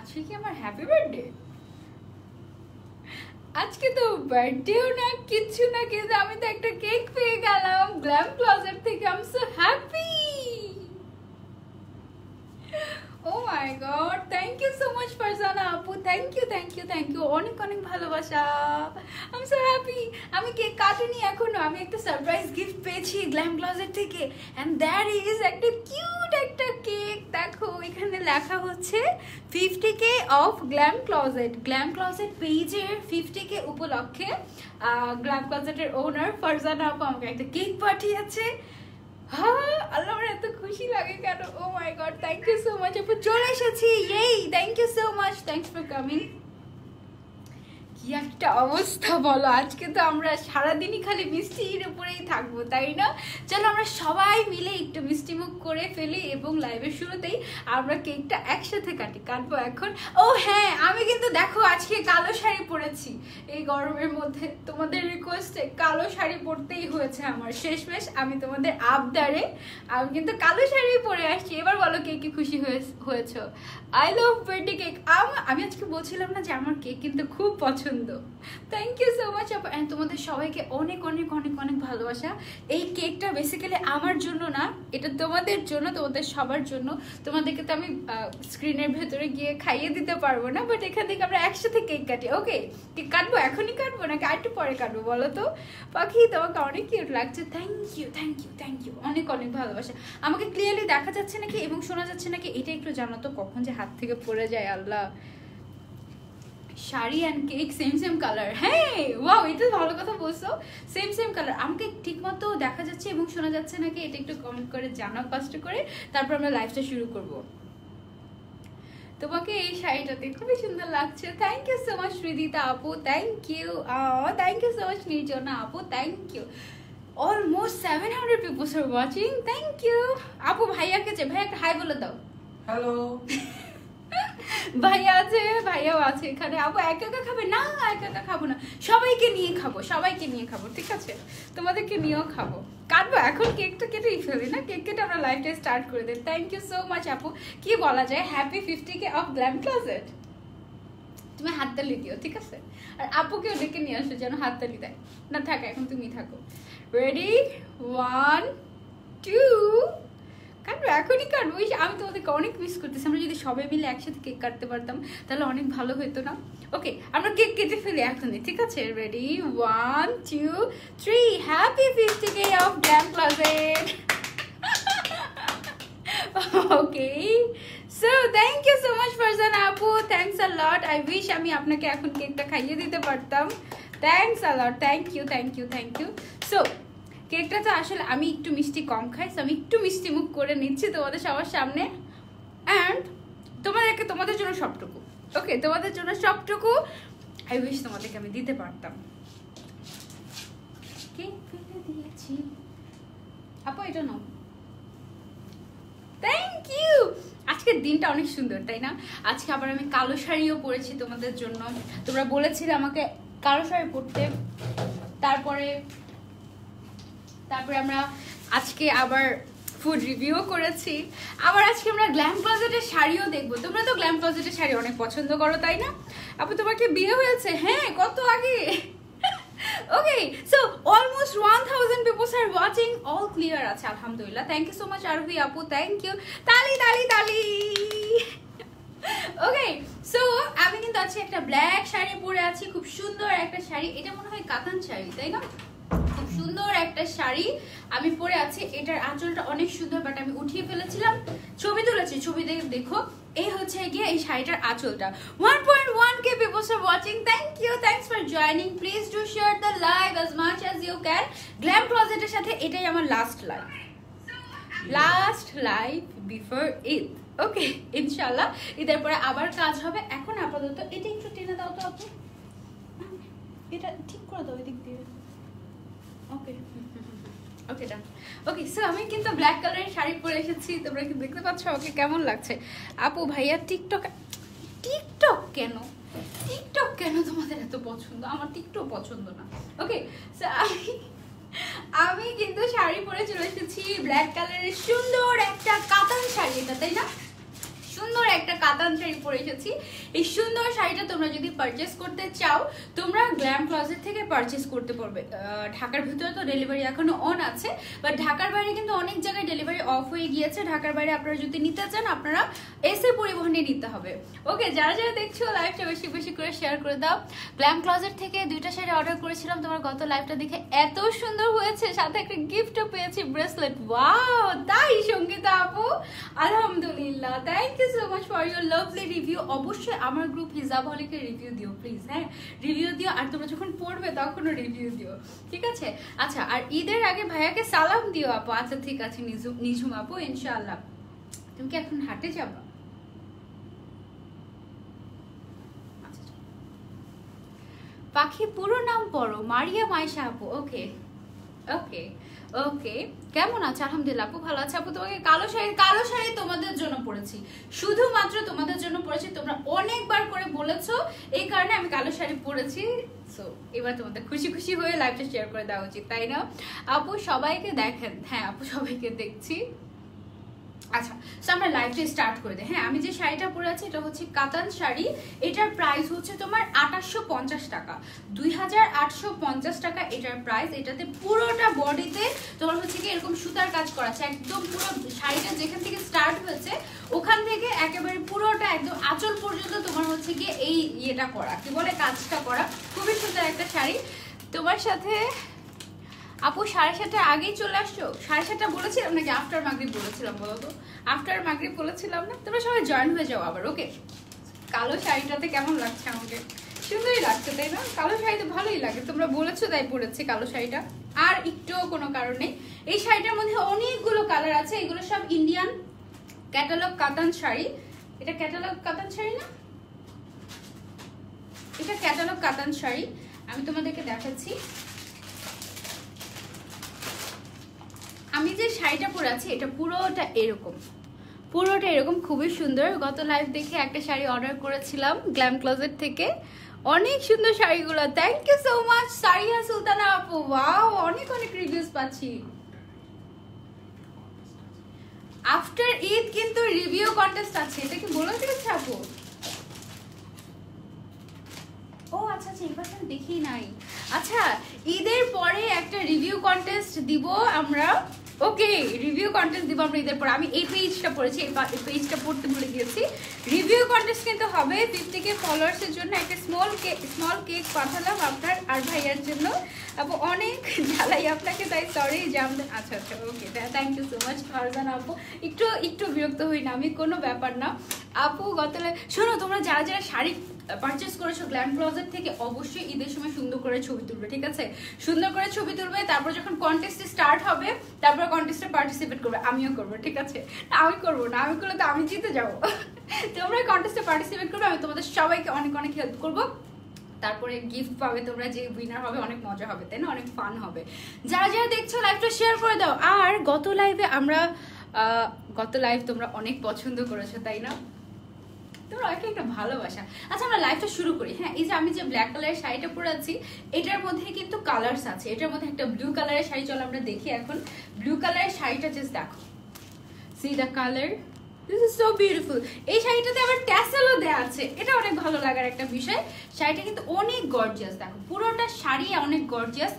আজকে কি আমার হ্যাপি বার্থডে? আজকে তো বার্থডেও না কিছু না, কিন্তু আমি তো একটা কেক পেয়ে গেলাম গ্ল্যাম ক্লোজেট থেকে। I am so happy. Oh my god, thank you so much Farzana আপু, thank you অনেক অনেক ভালোবাসা। I'm so happy। আমি কেক কাটিনি এখনো, আমি একটা সারপ্রাইজ গিফট পেয়েছি গ্ল্যাম ক্লোজেট থেকে, and that is একটা কিউট একটা কেক। দেখো এখানে লেখা হচ্ছে 50k অফ গ্ল্যাম ক্লোজেট পেজের 50k উপলক্ষে গ্ল্যাম ক্লোজেটের ওনার ফারজানা আপু আমাকে একটা কেক পাঠিয়েছে। হ্যাঁ, আল্লাহ আমার এত খুশি লাগে কেন। Oh my god, thank you so much আপু, চলে এসেছি। এই thank you so much, thanks for coming. কি একটা অবস্থা বলো, আজকে তো আমরা সারাদিনই খালি মিষ্টির উপরেই থাকবো, তাই না? চলো আমরা সবাই মিলে একটু মিষ্টি মুখ করে ফেলি এবং লাইভের শুরুতেই আমরা কেকটা একসাথে কাটবো এখন। ও হ্যাঁ, আমি কিন্তু দেখো আজকে কালো শাড়ি পরেছি এই গরমের মধ্যে। তোমাদের রিকোয়েস্টে কালো শাড়ি পরতেই হয়েছে আমার, শেষমেশ আমি তোমাদের আবদারে আমি কিন্তু কালো শাড়ি পরে আসছি। এবার বলো কে কি খুশি হয়েছো? I love birthday cake. আমি আজকে বলছিলাম না যে আমার কেক কিন্তু খুব পছন্দ। থ্যাংক ইউ সো মাচ আপু, এন্ড তোমাদের সবাইকে অনেক অনেক অনেক অনেক ভালোবাসা। এই কেকটা বেসিক্যালি আমার জন্য না, এটা তোমাদের জন্য, তোমাদের সবার জন্য। তোমাদেরকে তো আমি স্ক্রিনের ভেতরে গিয়ে খাইয়ে দিতে পারবো না, বাট এখান থেকে আমরা একসাথে কেক কাটি। ওকে, কেক কাটবো, এখনই কাটবো নাকি আরেকটু পরে কাটবো বলো তো? পাখি তোমাকে অনেক কিউট লাগছে। থ্যাংক ইউ অনেক অনেক ভালোবাসা। আমাকে ক্লিয়ারলি দেখা যাচ্ছে নাকি এবং শোনা যাচ্ছে নাকি এটা একটু জানো তো, কখন যে হাত থেকে পড়ে যায় আল্লাহ। Sari and cake same colour. হ্যাঁ, ওয়াও, এটা ভালো কথা বলছো, সেম কালার। আমাকে ঠিক মতো দেখা যাচ্ছে এবং শোনা যাচ্ছে নাকি এটা একটু কমেন্ট করে জানাও কষ্ট করে, তারপর আমরা লাইভটা শুরু করব। তোমাকে এই শাড়িটাতে খুবই সুন্দর লাগছে। Thank you so much Hridita আপু, thank you so much Nirjana আপু, thank you. Almost 700 people are watching, thank you আপু। ভাইয়াকে যে ভাই একটা হাই বলে দাও। হ্যালো। ভাইয়াও আছে এখানে। আপু একা খাবে না? একা খাবো না, সবাইকে নিয়ে খাবো, ঠিক আছে? তোমাদেরকে নিয়েও খাবো। কাটবো এখন, কেকটা কেটেই ফেলি না, কেক কেটে আমরা লাইভটা স্টার্ট করে দেব। থ্যাংক ইউ সো মাচ আপু। কি বলা যায়, happy 50k of glam closet. তুমি হাততালি দিও, ঠিক আছে? আর আপুকেও ডেকে নিয়ে আসো যেন হাততালি দেয়। না থাক, এখন তুমি থাকো। রেডি, 1 2 কাটবো, এখনই কাটবো। আমি তোমাদেরকে অনেক মিস করতেছি। আমরা যদি সবাই মিলে একসাথে কেক কাটতে পারতাম তাহলে অনেক ভালো হতো না? ওকে, আমরা কেক কেটে ফেলি এখনই, ঠিক আছে? Ready, 1 2 3 happy 50k of glam closet. Okay, so thank you so much Farzana আপু, thanks a lot. I wish আমি আপনাকে এখন কেকটা খাইয়ে দিতে পারতাম। Thanks a lot, thank you. So কেকটা তো আসলে আমি একটু মিষ্টি কম খাই, আমি একটু মিষ্টি মুখ করে নিচ্ছি তোমাদের সবার সামনে। অ্যান্ড তোমাদের জন্য সবটুকু, ওকে, তোমাদের জন্য সবটুকু। আই উইশ তোমাদেরকে আমি দিতে পারতাম। কেক ফেলে দিয়েছি আপু, এটা নাও। Thank you. আজকের দিনটা অনেক সুন্দর, তাই না? আজকে আবার আমি কালো শাড়িও পরেছি তোমাদের জন্য। তোমরা বলেছিলে আমাকে কালো শাড়ি পরতে। তারপরে আমরা আজকে আবার ফুড রিভিউ করেছি। আবার আজকে আমরা গ্ল্যাম ক্লোজেটের শাড়িও দেখবো। তোমরা তো গ্ল্যাম ক্লোজেটের শাড়ি অনেক পছন্দ করো, তাই না? আপু তোমাকে বিয়ে হয়েছে? হ্যাঁ, কত আগে। Okay, so almost 1000 people are watching, all clear আছে আলহামদুলিল্লাহ। Thank you so much Arvi আপু, থ্যাংক ইউ। তালি। ওকে, সো আমি কিন্তু আজকে একটা ব্ল্যাক শাড়ি পরে আছি, খুব সুন্দর একটা শাড়ি। এটা মনে হয় কাতান শাড়ি, তাই না? খুব সুন্দর একটা শাড়ি আমি পরে আছি। এটার আঁচলটা অনেক সুন্দর, বাট আমি উঠিয়ে ফেলেছিলাম। ছবি তুলেছি, ছবি দেখো। এই হচ্ছে গিয়ে এই শাড়িটার আঁচলটা। 1.1k people are watching, thanks for joining. Please do share the live as much as you can. Glam ক্লোজেটের সাথে এটাই আমার last live before Eid. Okay, ইনশাল্লাহ ঈদের পরে আবার কাজ হবে। এখন আপাতত এটা একটু টেনে দাও তো আপু, এটা ঠিক করে দাও এদিক দিয়ে। ওকে, সো আমি কিন্তু ব্ল্যাক কালারের শাড়ি পরে এসেছি। তোমরা কি দেখতে পাচ্ছ আমাকে কেমন লাগছে? আপু ভাইয়া টিকটক কেন তোমাদের এত পছন্দ? আমার টিকটক পছন্দ না। ওকে, সো আমি কিন্তু শাড়ি পরে চলে এসেছি ব্ল্যাক কালারের সুন্দর একটা কাতান শাড়ি। এটা তাই না? সুন্দর একটা কাতান শাড়ি পরে এসেছি। এই সুন্দর শাড়িটা তোমরা যদি পারচেস করতে চাও তোমরা গ্ল্যাম ক্লজেট থেকে পারচেস করতে পারবে। ঢাকার ভিতরে তো ডেলিভারি এখনো অন আছে, বাট ঢাকার বাইরে কিন্তু অনেক জায়গায় ডেলিভারি অফ হয়ে গিয়েছে। ঢাকার বাইরে আপনারা যদি নিতে চান আপনারা এসে পরিবহনে নিতে হবে। ওকে, যারা যারা দেখছো লাইভটা বেশি বেশি করে শেয়ার করে দাও। গ্ল্যাম ক্লজেট থেকে 2টা শাড়ি অর্ডার করেছিলাম, তোমার গত লাইভটা দেখে এত সুন্দর হয়েছে, সাথে একটা গিফটও পেয়েছি, ব্রেসলেট। ওয়াও, তাই সঙ্গীতা আপু, আলহামদুলিল্লাহ, thank you so much for your lovely review. অবশ্যই আমার গ্রুপ হিজাবহলিকে রিভিউ দিও প্লিজ, হ্যাঁ রিভিউ দিও, আর তোমরা যখন পড়বে তখনও রিভিউ দিও, ঠিক আছে? আচ্ছা, আর ঈদের আগে ভাইয়াকে সালাম দিও আপু। আচ্ছা ঠিক আছে নিঝুম আপু, ইনশাআল্লাহ। তুমি কি এখন হাটে যাবা? পাখি পুরো নাম পড়ো, মারিয়া মাইশা আপু। ওকে ওকে ওকে, কেমন আছে? আলহামদুলিল্লাহ আপু, ভালো আছে আপু। তোমাকে কালো শাড়ি তোমাদের জন্য পরেছি, শুধুমাত্র তোমাদের জন্য পরেছি। তোমরা অনেকবার করে বলেছো, এই কারণে আমি কালো শাড়ি পরেছি। সো এবার তোমাদের খুশি খুশি হয়ে লাইভটা শেয়ার করে দেওয়া উচিত, তাই না আপু? সবাইকে দেখেন? হ্যাঁ আপু, সবাইকে দেখছি। আচ্ছা, তো আমরা লাইভটা স্টার্ট করে দিই। হ্যাঁ, আমি যে শাড়িটা পরে আছি এটা হচ্ছে কাতান শাড়ি। এটার প্রাইস হচ্ছে তোমার 2850 টাকা, 2850 টাকা এটার প্রাইস। এটাতে পুরোটা বডিতে তোমার হচ্ছে কি এরকম সুতার কাজ করা আছে, একদম পুরো শাড়িটা যেখান থেকে স্টার্ট হয়েছে ওখান থেকে একেবারে পুরোটা একদম আঁচল পর্যন্ত তোমার হচ্ছে কি এই ইয়েটা করা, কি বলে, কাজটা করা। খুবই সুন্দর একটা শাড়ি। তোমার সাথে আপু 7:30 আগেই চলে আসছো? 7:30 বলেছিলাম নাকি আফটার মাগরিব বলেছিলাম বলো তো? আফটার মাগরিব বলেছিলাম না? তোমরা সবাই জয়েন হয়ে যাও আবার। ওকে, কালো শাড়িটাতে কেমন লাগছে? আমাকে সুন্দরই লাগছে, তাই না? কালো শাড়ি তো ভালোই লাগে, তোমরা বলেছো তাই পরেছি কালো শাড়িটা, আর একটুও কোনো কারণ নেই। এই শাড়িটার মধ্যে অনেকগুলো কালার আছে, এগুলো সব ইন্ডিয়ান ক্যাটালগ কাতান শাড়ি। এটা ক্যাটালগ কাতান শাড়ি না, এটা ক্যাটালগ কাতান শাড়ি। আমি তোমাদেরকে দেখাচ্ছি। আমি যে শাড়িটা পরে আছি এটা পুরোটা এরকম খুবই সুন্দর। গত লাইভ দেখে একটা শাড়ি অর্ডার করেছিলাম গ্ল্যাম ক্লজেট থেকে, অনেক সুন্দর শাড়িগুলো। থ্যাংক ইউ সো মাচ সারিয়া সুলতানা আপু। ওয়াও, অনেক অনেক রিভিউজ পাচ্ছি। আফটার ঈদ কিন্তু রিভিউ কন্টেস্ট আছে, এটা কি বলে দিয়েছে আপু? ও আচ্ছা আচ্ছা, এবার আমি দেখি নাই। আচ্ছা, ঈদের পরে একটা রিভিউ কন্টেস্ট দিব আমরা। ওকে, রিভিউ কন্টেস্ট দিব আমরা ঈদের পর। আমি এই পেজটা পড়েছি, এই পেজটা পড়তে ভুলে গিয়েছি। রিভিউ কন্টেস্ট কিন্তু হবে 50K ফলোয়ার্সের জন্য। একটা স্মল কেক পাঠালাম আপনার আর ভাইয়ার জন্য। আপু অনেক জ্বালাই আপনাকে, তাই সরি যে আমাদের। আচ্ছা আচ্ছা, okay, thank you so much Farzan আপু। একটু বিরক্ত হই না আমি, কোনো ব্যাপার না আপু। শোনো, তোমরা যারা যারা শাড়ি পারচেস করেছো গ্ল্যাম ক্লজেট থেকে, অবশ্যই ঈদের সময় সুন্দর করে ছবি তুলবে, ঠিক আছে? সুন্দর করে ছবি তুলবে, তারপর যখন কন্টেস্ট স্টার্ট হবে তারপর কন্টেস্টে পার্টিসিপেট করবে। আমিও করবো, ঠিক আছে? আমি করবো না, আমি করলে তো আমি জিতে যাবো। তোমরা কন্টেস্টে পার্টিসিপেট করবে, আমি তোমাদের সবাইকে অনেক অনেক হেল্প করবো। তারপরে গিফট পাবে তোমরা, যে উইনার হবে অনেক মজা হবে, তাই না? অনেক ফান হবে। যারা যারা দেখছো লাইভটা শেয়ার করে দাও। আর গত লাইভ তোমরা অনেক পছন্দ করেছো, তাই না? তোমরা একটা ভালোবাসা। আচ্ছা, আমরা লাইভটা শুরু করি। হ্যাঁ, এই যে আমি যে ব্ল্যাক কালারের শাড়িটা পরে আছি এটার মধ্যে কিন্তু কালার্স আছে। এটার মধ্যে একটা ব্লু কালারের শাড়ি, চলো আমরা দেখি এখন। ব্লু কালারের শাড়িটা জাস্ট দেখো, C the colour, this is so beautiful. এই শাড়িটাতে আবার ট্যাসেলও দেওয়া আছে, এটা অনেক ভালো লাগার একটা বিষয়। শাড়িটা কিন্তু অনেক গর্জিয়াস, দেখো পুরোটা শাড়ি অনেক গর্জিয়াস।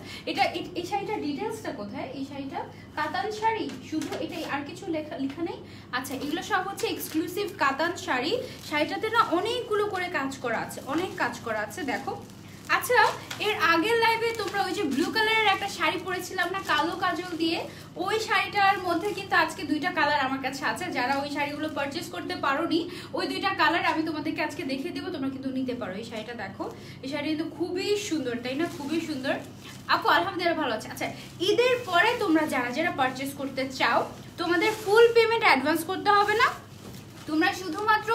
এই শাড়িটার ডিটেলসটা কোথায়? এই শাড়িটা কাতান শাড়ি, শুধু এটাই, আর কিছু লেখা নেই। আচ্ছা, এগুলো সব হচ্ছে এক্সক্লুসিভ কাতান শাড়ি। শাড়িটাতে না অনেকগুলো করে কাজ করা আছে, অনেক কাজ করা আছে, দেখো। আচ্ছা, এর আগের লাইভে তোমরা ওই যে ব্লু কালারের একটা শাড়ি পরেছিলাম না কালো কাজল দিয়ে, ওই শাড়িটার মধ্যে কিন্তু আজকে 2টা কালার আমার কাছে আছে। যারা ওই শাড়িগুলো পারচেস করতে পারোনি, ওই 2টা কালার আমি তোমাদেরকে আজকে দেখিয়ে দেবো, তোমরা কিন্তু নিতে পারো। এই শাড়িটা দেখো, এই শাড়িটা কিন্তু খুবই সুন্দর, তাই না? খুবই সুন্দর আপু, আলহামদুলিল্লাহ ভালো আছে। আচ্ছা, ঈদের পরে তোমরা যারা যারা পারচেস করতে চাও, তোমাদের ফুল পেমেন্ট অ্যাডভান্স করতে হবে না। তোমরা শুধুমাত্র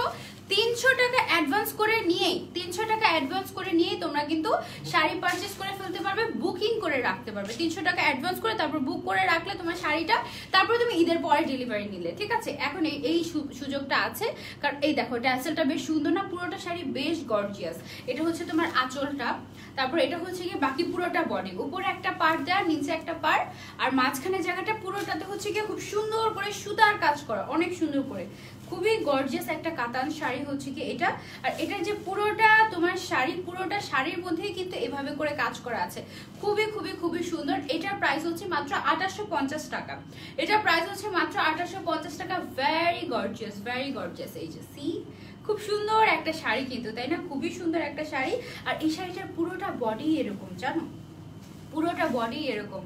300 টাকা অ্যাডভান্স করে নিয়েই তোমরা কিন্তু শাড়ি পারচেস করে ফেলতে পারবে, বুকিং করে রাখতে পারবে। 300 টাকা অ্যাডভান্স করে তারপর বুক করে রাখলে তোমার শাড়িটা, তারপর তুমি ঈদের পরে ডেলিভারি নিলে, ঠিক আছে? এখন এই সুযোগটা আছে, কারণ এই দেখো ট্যাসেলটা বেশ সুন্দর না? পুরোটা শাড়ি বেশ গর্জিয়াস। এটা হচ্ছে তোমার আঁচলটা, তারপর এটা হচ্ছে গিয়ে বাকি পুরোটা বডি, উপরে একটা পার্ট দেওয়া, নিচে একটা পার্ট, আর মাঝখানে জায়গাটা পুরোটাতে হচ্ছে গিয়ে খুব সুন্দর করে সুতার কাজ করা, অনেক সুন্দর করে, খুবই গর্জিয়াস একটা কাতান শাড়ি হচ্ছে কি এটা। আর এটা যে পুরোটা তোমার শাড়ি, পুরোটা শাড়ির মধ্যেই কিন্তু এভাবে করে কাজ করা আছে, খুবই খুবই খুবই সুন্দর। এটার প্রাইস হচ্ছে মাত্র 2850 টাকা। এটার প্রাইস হচ্ছে মাত্র 2850 টাকা। Very gorgeous, very gorgeous. এই যে সি, খুব সুন্দর একটা শাড়ি কিন্তু, তাই না? খুবই সুন্দর একটা শাড়ি। আর এই শাড়িটার পুরোটা বডি এরকম, জানো, পুরোটা বডি এরকম।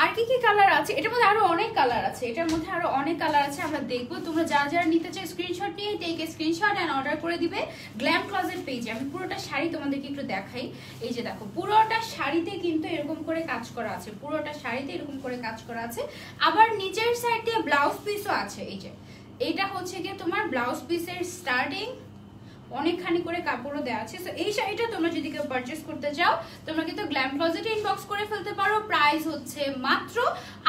আর কি কি কালার আছে এটার মধ্যে? আরো অনেক কালার আছে, এটার মধ্যে আরো অনেক কালার আছে, আমরা দেখবো। তোমরা যারা যারা নিতে চাই স্ক্রিনশট নিয়ে take a screenshot and order করে দিবে গ্ল্যাম ক্লজেট পেজে। আমি পুরোটা শাড়ি তোমাদেরকে একটু দেখাই। এই যে দেখো, পুরোটা শাড়িতে কিন্তু এরকম করে কাজ করা আছে, পুরোটা শাড়িতে এরকম করে কাজ করা আছে। আবার নিচের সাইড দিয়ে ব্লাউজ পিসও আছে। এই যে এটা হচ্ছে গিয়ে তোমার ব্লাউজ পিসের স্টার্টিং, অনেকখানি করে কাপড়ও দেওয়া আছে। সো এই শাড়িটা তোমরা যদি কেউ পারচেস করতে চাও তোমরা কিন্তু গ্ল্যাম ক্লজেটে ইনবক্স করে ফেলতে পারো। প্রাইস হচ্ছে মাত্র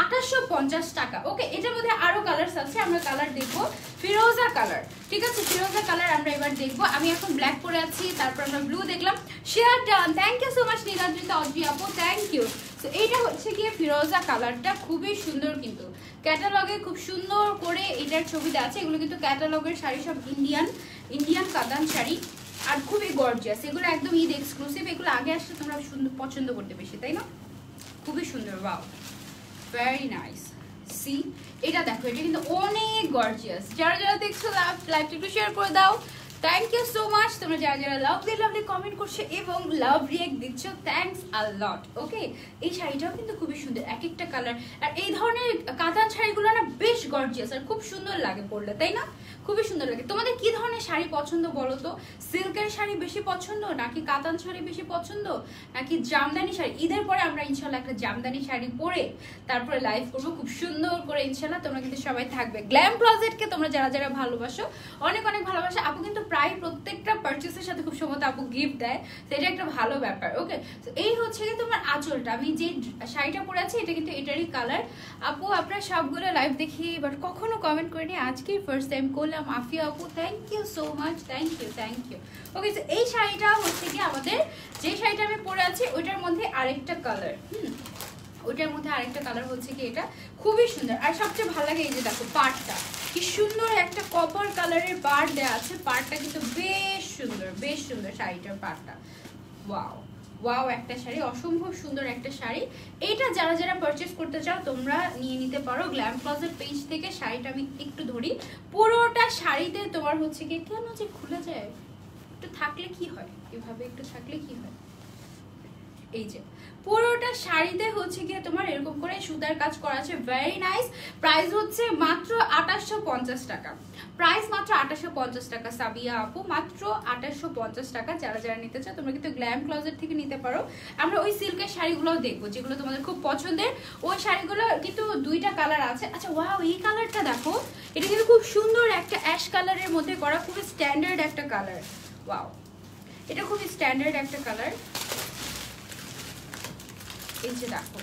2850 টাকা। ওকে, এটার মধ্যে আরো কালার আছে, আমরা কালার দেখবো। ফিরোজা কালার, ঠিক আছে, ফিরোজা কালার আমরা এবার দেখবো। আমি এখন ব্ল্যাক পরে আছি, তারপর আমরা ব্লু দেখলাম। Share done, thank you so much Niladrita Adri আপু, থ্যাংক ইউ। তো এইটা হচ্ছে গিয়ে ফিরোজা কালারটা, খুবই সুন্দর কিন্তু। ক্যাটালগে খুব সুন্দর করে এটার ছবি দেওয়া আছে। এগুলো কিন্তু ক্যাটালগের শাড়ি, সব ইন্ডিয়ান কাতান শাড়ি, আর খুবই গর্জিয়াস। এগুলো একদম ঈদ এক্সক্লুসিভ। এগুলো আগে আসলে তোমরা সুন্দর পছন্দ করতে বেশি, তাই না? খুবই সুন্দর, ওয়াও, ভেরি নাইস। সি, এটা দেখো, এটা কিন্তু অনেক গর্জিয়াস। যারা যারা দেখছো লাইভটা একটু শেয়ার করে দাও। থ্যাংক ইউ সো মাচ তোমরা যারা যারা লাভলি কমেন্ট করছো এবং লাভ রিয়েক্ট দিচ্ছ, থ্যাঙ্কস আ লট। ওকে, এই শাড়িটাও কিন্তু খুবই সুন্দর, এক একটা কালার। আর এই ধরনের কাতান শাড়িগুলো না বেশ গর্জিয়াস আর খুব সুন্দর লাগে পরলে, তাই না? খুবই সুন্দর লাগে। তোমাদের কি ধরনের শাড়ি পছন্দ বলো তো? সিল্কের শাড়ি বেশি পছন্দ, নাকি কাতান শাড়ি বেশি পছন্দ, নাকি জামদানি শাড়ি? ঈদের পরে আমরা ইনশাল্লাহ একটা জামদানি শাড়ি পরে তারপরে লাইভ করবো খুব সুন্দর করে ইনশাল্লাহ। তোমরা কিন্তু সবাই থাকবে। গ্ল্যাম ক্লজেটকে তোমরা যারা যারা ভালোবাসো অনেক অনেক ভালোবাসা। আপু কিন্তু প্রায় প্রত্যেকটা পারচেসের সাথে খুব সম্ভবত আপু গিফট দেয়, সেটা একটা ভালো ব্যাপার। ওকে, তো এই হচ্ছে কি তোমার আঁচলটা। আমি যে শাড়িটা পরে আছি এটা কিন্তু এটারই কালার। আপু আপনার সবগুলো লাইভ দেখি বাট কখনো কমেন্ট করিনি, আজকেই ফার্স্ট টাইম করলাম। আফিয়া আপু, thank you so much, thank you, thank you. Okay, তো এই শাড়িটা হচ্ছে কি আমাদের, যে শাড়িটা আমি পরে আছি ওইটার মধ্যে আরেকটা কালার, ওইটার মধ্যে আরেকটা কালার হচ্ছে কি এটা, খুবই সুন্দর। আর সবচেয়ে ভালো লাগে এই যে দেখো পাড়টা, কি সুন্দর একটা কপার কালারের পাড় দেওয়া আছে। পাড়টা কিন্তু বেশ সুন্দর, বেশ সুন্দর শাড়িটার পাড়টা। ওয়াও ওয়াও, একটা শাড়ি, অসম্ভব সুন্দর একটা শাড়ি। এটা যারা যারা পারচেস করতে চাও তোমরা নিয়ে নিতে পারো গ্ল্যাম ক্লজেট পেজ থেকে। শাড়িটা আমি একটু ধরি, পুরোটা শাড়িতে তোমার হচ্ছে কি, কেন যে খুলে যায়, একটু থাকলে কি হয়, এভাবে একটু থাকলে কি হয়, এই যে পুরোটা শাড়িতে হচ্ছে গিয়ে তোমার এরকম করে সুতার কাজ করা আছে, ভেরি নাইস। প্রাইস হচ্ছে মাত্র 2850 টাকা। প্রাইস মাত্র 2850 টাকা। সাবিয়া আপু, মাত্র 2850 টাকা। যারা যারা নিতে চাও তোমরা কিন্তু গ্ল্যাম ক্লজেট থেকে নিতে পারো। আমরা ওই সিল্কের শাড়িগুলোও দেখবো যেগুলো তোমাদের খুব পছন্দের। ওই শাড়িগুলো কিন্তু দুইটা কালার আছে। আচ্ছা ওয়াও, এই কালারটা দেখো, এটা কিন্তু খুব সুন্দর একটা অ্যাশ কালারের মধ্যে করা, খুবই স্ট্যান্ডার্ড একটা কালার। ওয়াও, এটা খুবই স্ট্যান্ডার্ড একটা কালার। এই যে দেখো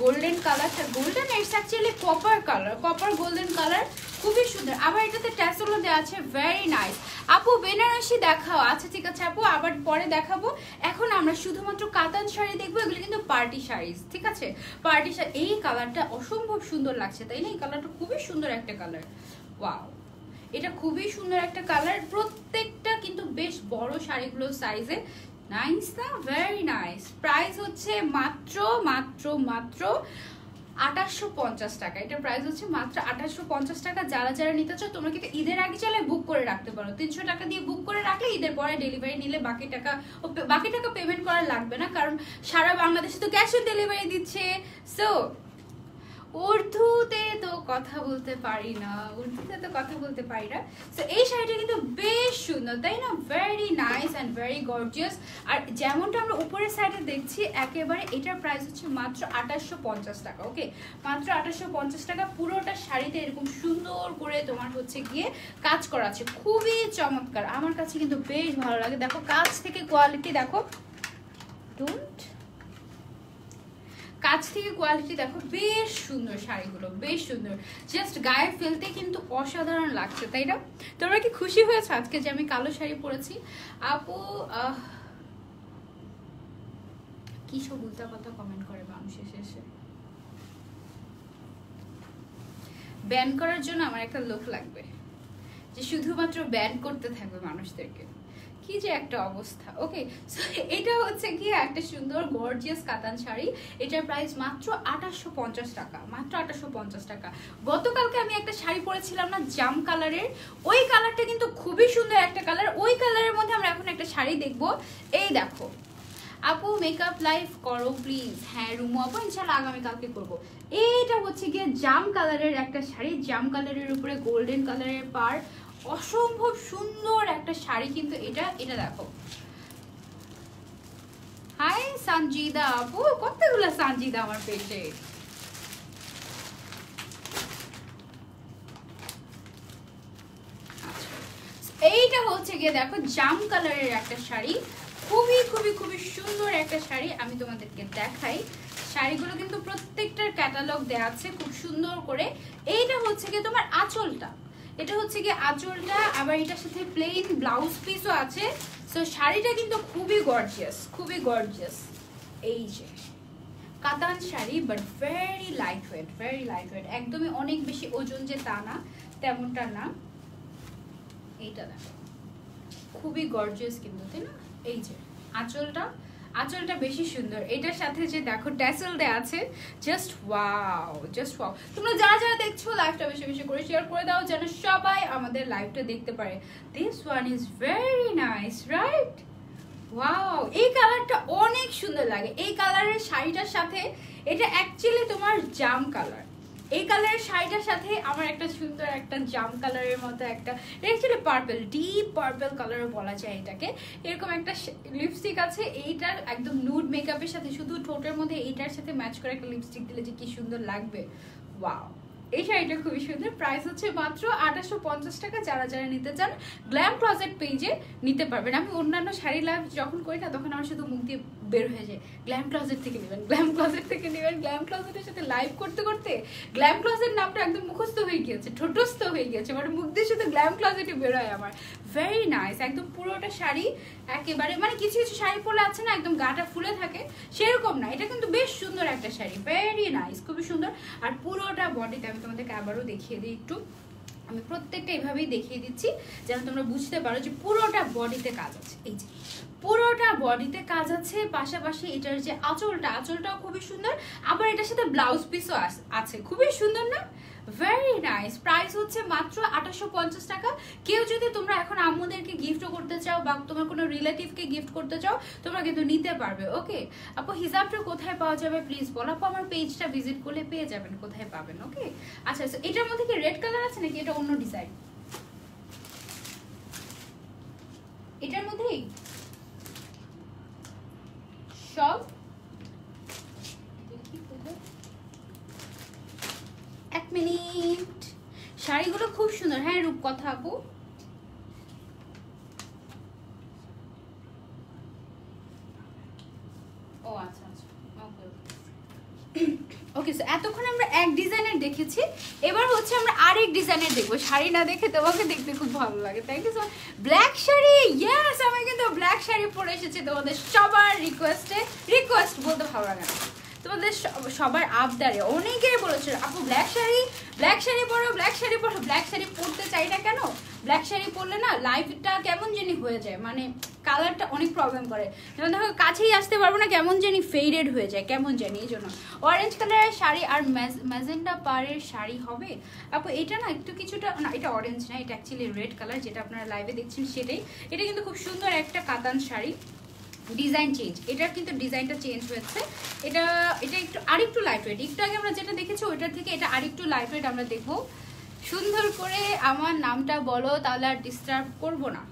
গোল্ডেন কালারটা, golden it's actually copper colour, copper golden colour, খুবই সুন্দর। আবার এটাতে ট্যাসেলও দেওয়া আছে, ভেরি নাইস। আপু বেনারসি দেখাও। আচ্ছা ঠিক আছে আপু, আবার পরে দেখাবো। এখন আমরা শুধুমাত্র কাতান শাড়ি দেখবো। এগুলো কিন্তু পার্টি শাড়ি, ঠিক আছে, পার্টি শাড়ি। এই কালারটা অসম্ভব সুন্দর লাগছে, তাই না? এই কালারটা খুবই সুন্দর একটা কালার। ওয়াও, এটা খুবই সুন্দর একটা কালার। প্রত্যেকটা কিন্তু বেশ বড় শাড়িগুলো সাইজে, নাইস না? Very nice. প্রাইস হচ্ছে মাত্র মাত্র মাত্র 2850 টাকা। এটা প্রাইস হচ্ছে মাত্র 2850 টাকা। যারা যারা নিতে চাও তোমরা কিন্তু ঈদের আগে চাইলে বুক করে রাখতে পারো। 300 টাকা দিয়ে বুক করে রাখলে ঈদের পরে ডেলিভারি নিলে বাকি টাকা পেমেন্ট করা লাগবে না, কারণ সারা বাংলাদেশে তো ক্যাশ অন ডেলিভারি দিচ্ছে। সো উর্দুতে তো কথা বলতে পারি না, তো এই শাড়িটা কিন্তু বেশ সুন্দর, তাই না? Very nice and very gorgeous. আর যেমনটা আমরা উপরের সাইডে দেখছি একেবারে, এটার প্রাইস হচ্ছে মাত্র 2850 টাকা। ওকে, মাত্র 2850 টাকা। পুরোটা শাড়িতে এরকম সুন্দর করে তোমার হচ্ছে গিয়ে কাজ করা আছে, খুবই চমৎকার। আমার কাছে কিন্তু বেশ ভালো লাগে। দেখো কাছ থেকে কোয়ালিটি দেখো, কাছ থেকে কোয়ালিটি দেখো, বেশ সুন্দর শাড়িগুলো, বেশ সুন্দর। জাস্ট গায়ে ফেলতে কিন্তু অসাধারণ লাগছে, তাই না? তোমরা কি খুশি হয়েছে আজকে যে আমি কালো শাড়ি পরেছি? আপু কি সব উল্টা কথা কমেন্ট করে মানুষের শেষে। ব্যান করার জন্য আমার একটা লোক লাগবে, যে শুধুমাত্র ব্যান করতে থাকবে মানুষদেরকে, কি যে একটা অবস্থা। ওকে, সো এটা হচ্ছে গিয়ে একটা সুন্দর গর্জিয়াস কাতান শাড়ি। এটার প্রাইস মাত্র 2850 টাকা, মাত্র 2850 টাকা। গতকালকে আমি একটা শাড়ি পরেছিলাম না জাম কালারের, ওই কালারটা কিন্তু খুবই সুন্দর একটা কালার। ওই কালারের মধ্যে আমরা এখন একটা শাড়ি দেখবো। এই দেখো আপু মেকআপ লাইভ করো প্লিজ। হ্যাঁ রুমু আপু ইনশাল্লাহ আগামীকালকে করবো। এইটা হচ্ছে গিয়ে জাম কালারের একটা শাড়ি, জাম কালারের উপরে গোল্ডেন কালারের পার, অসম্ভব সুন্দর একটা শাড়ি কিন্তু এটা। এটা দেখো, হাই সঞ্জিদা আপু, কতগুলো সঞ্জিদা আমার পেটে। এইটা হচ্ছে গিয়ে দেখো জাম কালারের একটা শাড়ি, খুবই খুবই খুবই সুন্দর একটা শাড়ি। আমি তোমাদেরকে দেখাই, শাড়িগুলো কিন্তু প্রত্যেকটার ক্যাটালগ দেওয়া আছে খুব সুন্দর করে। এইটা হচ্ছে গিয়ে তোমার আঁচলটা, এটা হচ্ছে গিয়ে আঁচলটা, আবার এটার সাথে প্লেন ব্লাউজ পিসও আছে। সো শাড়িটা কিন্তু খুবই গর্জিয়াস, খুবই গর্জিয়াস। এই যে কাতান sari, but very light weight, very light weight, একদমই অনেক বেশি ওজন যে তা না, তেমনটা না। এইটা দেখো খুবই গর্জিয়াস কিন্তু, তাই না? এই যে আঁচলটা, আঁচলটা বেশি সুন্দর। এটার সাথে যে দেখো ট্যাসেল দেয়া আছে, জাস্ট ওয়াও, জাস্ট ওয়াও। তোমরা যারা যারা দেখছো লাইভটা বেশি বেশি করে শেয়ার করে দাও যেন সবাই আমাদের লাইভটা দেখতে পারে। This one is very nice, right? Wow, এই কালারটা অনেক সুন্দর লাগে। এই কালারের শাড়িটার সাথে, এটা অ্যাকচুয়ালি তোমার জাম কালার, এই কালারের শাড়িটার সাথে আমার একটা সুন্দর একটা জাম কালারের মতো একটা, অ্যাকচুয়ালি পার্পল, ডিপ পার্পল কালারও বলা যায় এটাকে। এরকম একটা লিপস্টিক আছে, এইটার একদম নুড মেকআপের সাথে, শুধু ঠোঁটের মধ্যে এইটার সাথে ম্যাচ করে একটা লিপস্টিক দিলে যে কি সুন্দর লাগবে। ওয়াও, এই শাড়িটা খুবই সুন্দর। প্রাইস হচ্ছে মাত্র 2850 টাকা। যারা যারা নিতে চান গ্ল্যাম ক্লজেট পেজে নিতে পারবেন। আমি অন্যান্য শাড়ি লাইভ যখন করি না তখন আমার শুধু মুখ দিয়ে বের হয়ে যায় গ্ল্যাম ক্লজেট থেকে নেবেন, গ্ল্যাম ক্লজেট থেকে নেবেন। গ্ল্যাম ক্লজেটের সাথে লাইভ করতে করতে গ্ল্যাম ক্লজেট নামটা একদম মুখস্থ হয়ে গিয়েছে, ঠোঁটস্থ হয়ে গিয়েছে, মানে মুখ দিয়ে শুধু গ্ল্যাম ক্লজেটই বের হয় আমার। ভেরি নাইস, একদম পুরোটা শাড়ি একেবারে, মানে কিছু কিছু শাড়ি পরলে আছে না একদম গাটা ফুলে থাকে, সেরকম না, এটা কিন্তু বেশ সুন্দর একটা শাড়ি, ভেরি নাইস, খুবই সুন্দর। আর পুরোটা বডিতে আমি তোমাদেরকে আবারও দেখিয়ে দিই একটু, আমি প্রত্যেকটা এইভাবেই দেখিয়ে দিচ্ছি যেন তোমরা বুঝতে পারো যে পুরোটা বডিতে কাজ আছে। এই যে পুরোটা বডিতে কাজ আছে, পাশাপাশি এটার যে আঁচলটা, আঁচলটাও খুবই সুন্দর, আবার এটার সাথে ব্লাউজ পিসও আছে, খুবই সুন্দর না? Very nice. প্রাইস হচ্ছে মাত্র 2850 টাকা। কেউ যদি তোমরা এখন আম্মুদেরকে গিফটও করতে চাও বা তোমার কোনো রিলেটিভকে গিফট করতে চাও তোমরা কিন্তু নিতে পারবে। ওকে আপু, হিজাবটা কোথায় পাওয়া যাবে প্লিজ বলো আপু। আমার পেজটা ভিজিট করলে পেয়ে যাবেন কোথায় পাবেন। ওকে আচ্ছা, এটার মধ্যে কি রেড কালার আছে নাকি এটা অন্য ডিজাইন? এটার মধ্যেই সব, এক মিনিট। শাড়িগুলো খুব সুন্দর। হ্যাঁ রূপকথা আপু, ও আচ্ছা আচ্ছা, ওকে। সো এতক্ষণ আমরা এক ডিজাইনের দেখেছি, এবার হচ্ছে আমরা আরেক ডিজাইনের দেখবো। শাড়ি না দেখে তোমাকে দেখতে খুব ভালো লাগে। Thank you so much. Black sari, yes আমি কিন্তু ব্ল্যাক শাড়ি পরে এসেছি তোমাদের সবার রিকোয়েস্টে। রিকোয়েস্ট বলতে ভালো লাগে না, তোমাদের সবার আবদারে অনেকেই বলেছে আপু ব্ল্যাক শাড়ি, ব্ল্যাক শাড়ি পরো, ব্ল্যাক শাড়ি পরো। ব্ল্যাক শাড়ি পরতে চাই না কেন, ব্ল্যাক শাড়ি পরলে না লাইফটা কেমন জানি হয়ে যায়, মানে কালারটা অনেক প্রবলেম করে, যেমন দেখো কাছেই আসতে পারবো না, কেমন জানি ফেডেড হয়ে যায়, কেমন জানি। এই জন্য অরেঞ্জ কালারের শাড়ি আর ম্যাজেন্ডা পাড়ের শাড়ি হবে আপু। এটা না একটু কিছুটা না, এটা অরেঞ্জ না, এটা অ্যাকচুয়ালি রেড কালার, যেটা আপনারা লাইভে দেখছেন সেটাই। এটা কিন্তু খুব সুন্দর একটা কাতান শাড়ি, ডিজাইন চেঞ্জ, এটার কিন্তু ডিজাইনটা চেঞ্জ হয়েছে। এটা একটু আরেকটু লাইট ওয়েট, একটু আগে আমরা যেটা দেখেছি ওইটার থেকে এটা আরেকটু লাইট ওয়েট আমরা দেখবো। সুন্দর করে আমার নামটা বলো তাহলে আর ডিস্টার্ব করবো না।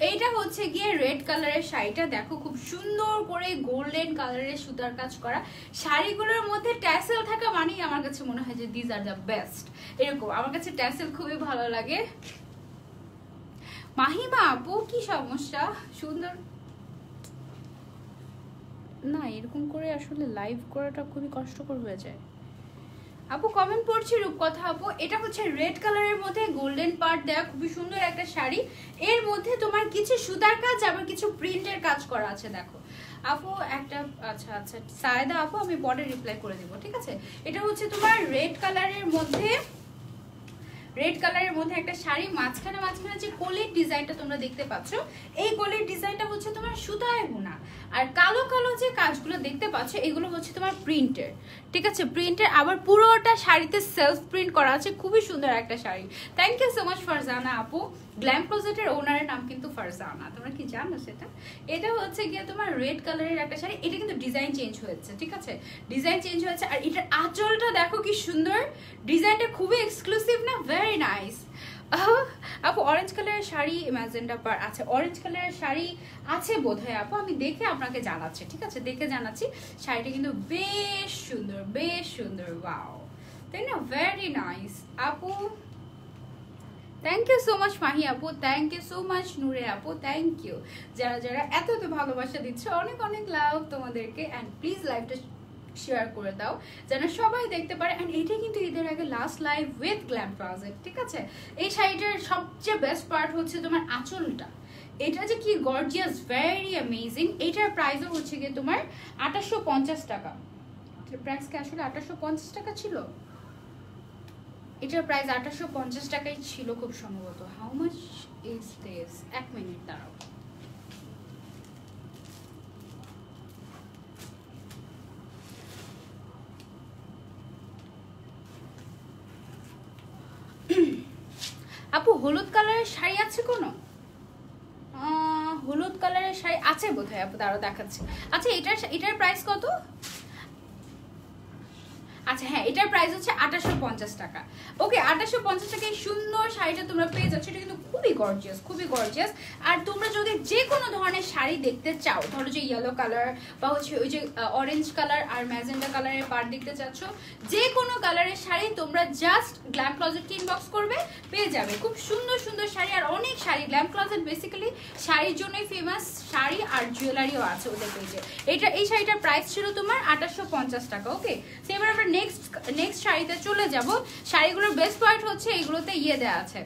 এইটা হচ্ছে গিয়ে রেড কালারের শাড়িটা, দেখো খুব সুন্দর করে গোল্ডেন কালারের সুতার কাজ করা। শাড়িগুলোর মধ্যে ট্যাসেল থাকা মানেই আমার কাছে মনে হয় যে দিস আর দ্য বেস্ট। এরকম আমার কাছে ট্যাসেল খুবই ভালো লাগে। মাহিমা আপু কি সমস্যা? সুন্দর না, এরকম করে আসলে লাইভ করাটা খুবই কষ্টকর হয়ে যায়। আপু কমেন্ট পড়ছি রূপকথা আপু। এটা হচ্ছে রেড কালারের মধ্যে গোল্ডেন পার্ট দেওয়া খুবই সুন্দর একটা শাড়ি। এর মধ্যে তোমার কিছু সুতার কাজ আবার কিছু প্রিন্টের কাজ করা আছে। দেখো আপু একটা আচ্ছা আচ্ছা সায়দা আপু আমি পরে রিপ্লাই করে দিব, ঠিক আছে। এটা হচ্ছে তোমার রেড কালারের মধ্যে একটা শাড়ি, মাঝখানে যে কলির ডিজাইনটা তোমরা দেখতে পাচ্ছ, এই কলির ডিজাইনটা হচ্ছে তোমার সুতায় বোনা, আর কালো কালো যে কাজগুলো দেখতে পাচ্ছ এগুলো হচ্ছে তোমার প্রিন্টের, ঠিক আছে, প্রিন্টের। আবার পুরোটা শাড়িতে সেলফ প্রিন্ট করা আছে, খুবই সুন্দর একটা sari. Thank you so much Farzana আপু। গ্ল্যাম ক্লোজেটের ওনারের নাম কিন্তু ফারজানা, তোমরা কি জানো সেটা? এটা হচ্ছে গিয়ে তোমার রেড কালারের একটা শাড়ি, এটা কিন্তু ডিজাইন চেঞ্জ হয়েছে, ঠিক আছে, ডিজাইন চেঞ্জ হয়েছে। আর এটার আঁচলটা দেখো কি সুন্দর, ডিজাইনটা খুবই এক্সক্লুসিভ না, ভেরি নাইস। আপু অরেঞ্জ কালারের শাড়ি ম্যাজেন্ডা পার আছে, অরেঞ্জ কালারের শাড়ি আছে বোধহয় আপু, আমি দেখে আপনাকে জানাচ্ছি, ঠিক আছে, দেখে জানাচ্ছি। শাড়িটা কিন্তু বেশ সুন্দর, বেশ সুন্দর, ওয়াও, তাই না, ভেরি নাইস আপু। Thank you so much Mahi আপু, thank you so much Nure আপু, থ্যাংক ইউ। যারা যারা এত এত ভালোবাসা দিচ্ছে, অনেক অনেক লাভ তোমাদেরকে। অ্যান্ড প্লিজ লাইভটা শেয়ার করে দাও যেন সবাই দেখতে পারে। অ্যান্ড এটা কিন্তু ঈদের আগে last live with glam closet, ঠিক আছে। এই শাড়িটার সবচেয়ে বেস্ট পার্ট হচ্ছে তোমার আঁচলটা, এটা যে কি গর্জিয়াস, ভেরি অ্যামেজিং। এটার প্রাইসও হচ্ছে গিয়ে তোমার 2850 টাকা। প্রাইস কি আসলে 2850 টাকা ছিল? এটার প্রাইস 2850 টাকাই ছিল খুব সম্ভবত। How much is this? এক মিনিট দাঁড়াও। আপু হলুদ কালারের শাড়ি আছে কোনো? হলুদ কালারের শাড়ি আছে বোধহয় আপু, দাঁড়াও দেখাচ্ছি। আচ্ছা এটার প্রাইস কত? আচ্ছা হ্যাঁ, এটার প্রাইস হচ্ছে 2850 টাকা। ওকে, 2850 টাকায় সুন্দর শাড়িটা তোমরা পেয়ে যাচ্ছ। এটা কিন্তু খুবই গর্জিয়াস, খুবই গর্জিয়াস। আর তোমরা যদি যে কোনো ধরনের শাড়ি দেখতে চাও, ধরো যে ইয়েলো কালার বা হচ্ছে ওই যে অরেঞ্জ কালার আর ম্যাজেন্ডা কালারের পার্ট দেখতে চাচ্ছ, যে কোনো কালারের শাড়ি তোমরা জাস্ট গ্ল্যাম ক্লোজেটকে ইনবক্স করবে, পেয়ে যাবে খুব সুন্দর সুন্দর শাড়ি। আর অনেক শাড়ি, গ্ল্যাম ক্লোজেট বেসিক্যালি শাড়ির জন্যই ফেমাস, শাড়ি আর জুয়েলারিও আছে ওদের পেজে। এই শাড়িটার প্রাইস ছিল তোমার 2850 টাকা। ওকে, এবার আমরা নেক্সট শাড়িতে চলে যাব। শাড়িগুলোর বেস্ট পয়েন্ট হচ্ছে এইগুলোতে ইয়ে দেওয়া আছে,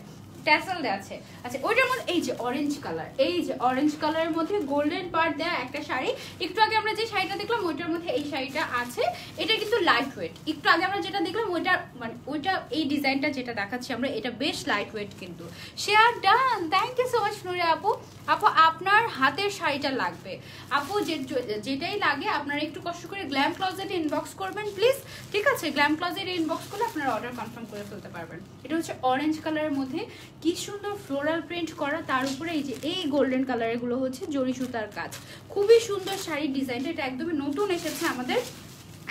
ট্যাসেল দেওয়া আছে। আচ্ছা ওইটার মধ্যে এই যে অরেঞ্জ কালার, এই যে অরেঞ্জ কালারের মধ্যে গোল্ডেন পার্ট দেওয়া একটা শাড়ি। একটু আগে আমরা যে শাড়িটা দেখলাম ওইটার মধ্যে এই শাড়িটা আছে। এটা কিন্তু লাইট ওয়েট। একটু আগে আমরা যেটা দেখলাম ওইটা মানে ওইটা এই ডিজাইনটা যেটা দেখাচ্ছি আমরা, এটা বেশ লাইট ওয়েট কিন্তু। Share done, thank you so much Nure আপু। আপু আপনার হাতের শাড়িটা লাগবে আপু, যেটাই লাগে আপনারা একটু কষ্ট করে গ্ল্যাম ক্লোজেটে ইনবক্স করবেন প্লিজ, ঠিক আছে। গ্ল্যাম ক্লোজেটে ইনবক্স করলে আপনারা অর্ডার কনফার্ম করে ফেলতে পারবেন। এটা হচ্ছে অরেঞ্জ কালারের মধ্যে কি সুন্দর ফ্লোরাল প্রিন্ট করা, তার উপরে এই যে এই গোল্ডেন কালারের গুলো হচ্ছে জরি সুতার কাজ। খুবই সুন্দর শাড়ির ডিজাইনটা, এটা একদমই নতুন এসেছে আমাদের,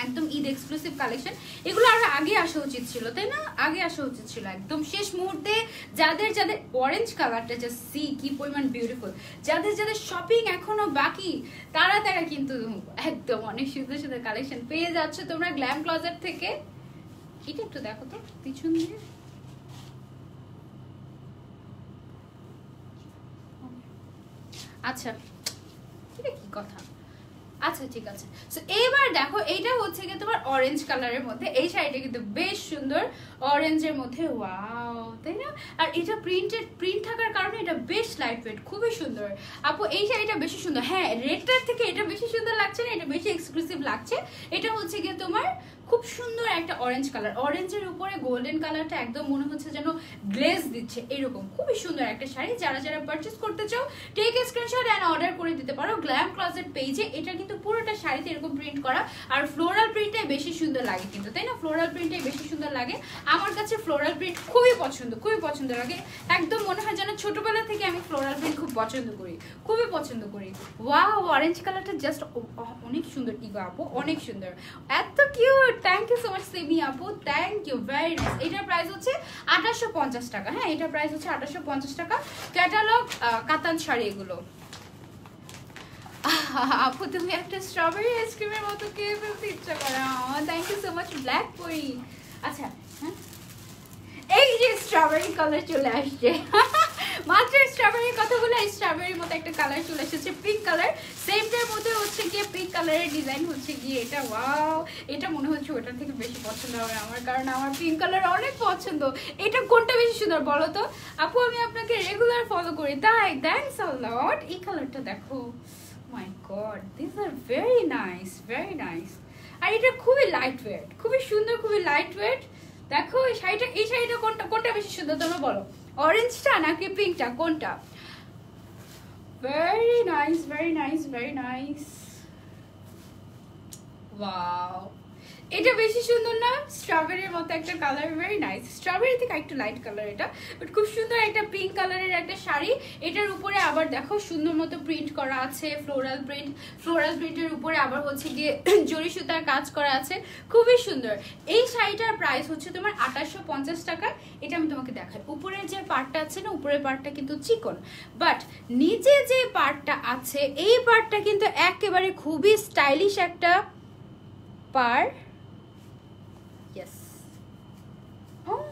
একদম ঈদ এক্সক্লুসিভ কালেকশন। এগুলো আরো আগে আসা উচিত ছিল, তাই না, আগে আসা উচিত ছিল একদম শেষ মুহূর্তে। যাদের অরেঞ্জ কালারটা যে সি কি পরিমাণ বিউটিফুল, যাদের শপিং এখনো বাকি তারা কিন্তু একদম অনেক সুন্দর সুন্দর কালেকশন পেয়ে যাচ্ছে তোমরা গ্ল্যাম ক্লোজেট থেকে। এটা একটু দেখো তো পিছন দিয়ে, আচ্ছা এটা কি কথা, আচ্ছা ঠিক আছে। সো এবার দেখো এইটা হচ্ছে কি তোমার অরেঞ্জ কালারের মধ্যে, এই শাড়িটা কিন্তু বেশ সুন্দর অরেঞ্জের মধ্যে, ওয়াও, তাই না। আর এটা প্রিন্ট থাকার কারণে এটা বেশ লাইট ওয়েট, খুবই সুন্দর আপু। এই শাড়িটা বেশি সুন্দর, হ্যাঁ রেডটার থেকে এটা বেশি সুন্দর লাগছে না, এটা বেশি এক্সক্লুসিভ লাগছে। এটা হচ্ছে গিয়ে তোমার খুব সুন্দর একটা অরেঞ্জ কালার, অরেঞ্জের উপরে গোল্ডেন কালারটা একদম মনে হচ্ছে যেন গ্লেজ দিচ্ছে, এরকম খুবই সুন্দর একটা শাড়ি। যারা পারচেস করতে চাও take a screenshot and order করে দিতে পারো গ্ল্যাম ক্লোজেট পেজে। এটা কিন্তু পুরোটা শাড়িতে এরকম প্রিন্ট করা, আর ফ্লোরাল প্রিন্টটাই বেশি সুন্দর লাগে কিন্তু, তাই না, ফ্লোরাল প্রিন্টটাই বেশি সুন্দর লাগে। আমার কাছে ফ্লোরাল প্রিন্ট খুবই পছন্দ লাগে, একদম মনে হয় যেন ছোটবেলা থেকে আমি ফ্লোরাল প্রিন্ট খুব পছন্দ করি, খুবই পছন্দ করি। ওয়াও, অরেঞ্জ কালারটা জাস্ট অনেক সুন্দর ইগো আপু, অনেক সুন্দর, এত cute. Thank you so much Semi আপু, থ্যাংক ইউ ভেরি নাইস। এটার প্রাইস হচ্ছে 2850 টাকা। হ্যাঁ, এটার প্রাইস হচ্ছে 2850 টাকা। ক্যাটালগ কাতান শাড়ি এগুলো। আপু তুমি একটা স্ট্রবেরি আইসক্রিমের মতো খেয়ে ফেলতে ইচ্ছা করে। Thank you so much black পরি। আচ্ছা হ্যাঁ, এই যে স্ট্রবেরি কালার চলে আসছে মাত্র স্ট্রবেরির কথা বলে স্ট্রবেরির মতো একটা কালার চলে এসেছে, পিঙ্ক কালার। সেমটার মধ্যে হচ্ছে গিয়ে পিঙ্ক কালারের ডিজাইন হচ্ছে গিয়ে এটা। ওয়াও, এটা মনে হচ্ছে ওটার থেকে বেশি পছন্দ হবে আমার, কারণ আমার পিঙ্ক কালার অনেক পছন্দ। এটা কোনটা বেশি সুন্দর বলো তো আপু? আমি আপনাকে রেগুলার ফলো করি, তাই থ্যাঙ্কস আ লট। এই কালারটা দেখো, my god, this are very nice, very nice. আর এটা খুবই লাইট ওয়েট, খুবই সুন্দর, খুবই লাইট ওয়েট। দেখো এই শাড়িটা কোনটা কোনটা বেশি সুন্দর তোমরা বলো, অরেঞ্জটা নাকি পিঙ্কটা, কোনটা? Very nice, very nice, very nice. Wow, এটা বেশি সুন্দর না? স্ট্রবেরির মতো একটা কালার, ভেরি নাইস। স্ট্রবেরি থেকে একটু লাইট কালার এটা, বাট খুব সুন্দর একটা পিঙ্ক কালারের একটা শাড়ি। এটার উপরে আবার দেখো সুন্দর মতো প্রিন্ট করা আছে, ফ্লোরাল প্রিন্ট। ফ্লোরাল প্রিন্টের উপরে আবার হচ্ছে গিয়ে জরি সুতার কাজ করা আছে, খুবই সুন্দর। এই শাড়িটার প্রাইস হচ্ছে তোমার 2850 টাকা। এটা আমি তোমাকে দেখাই। উপরের যে পার্টটা আছে না, উপরের পার্টটা কিন্তু চিকন, বাট নিচে যে পার্টটা আছে এই পার্টটা কিন্তু একেবারে খুবই স্টাইলিশ একটা পার। Yes. Oh.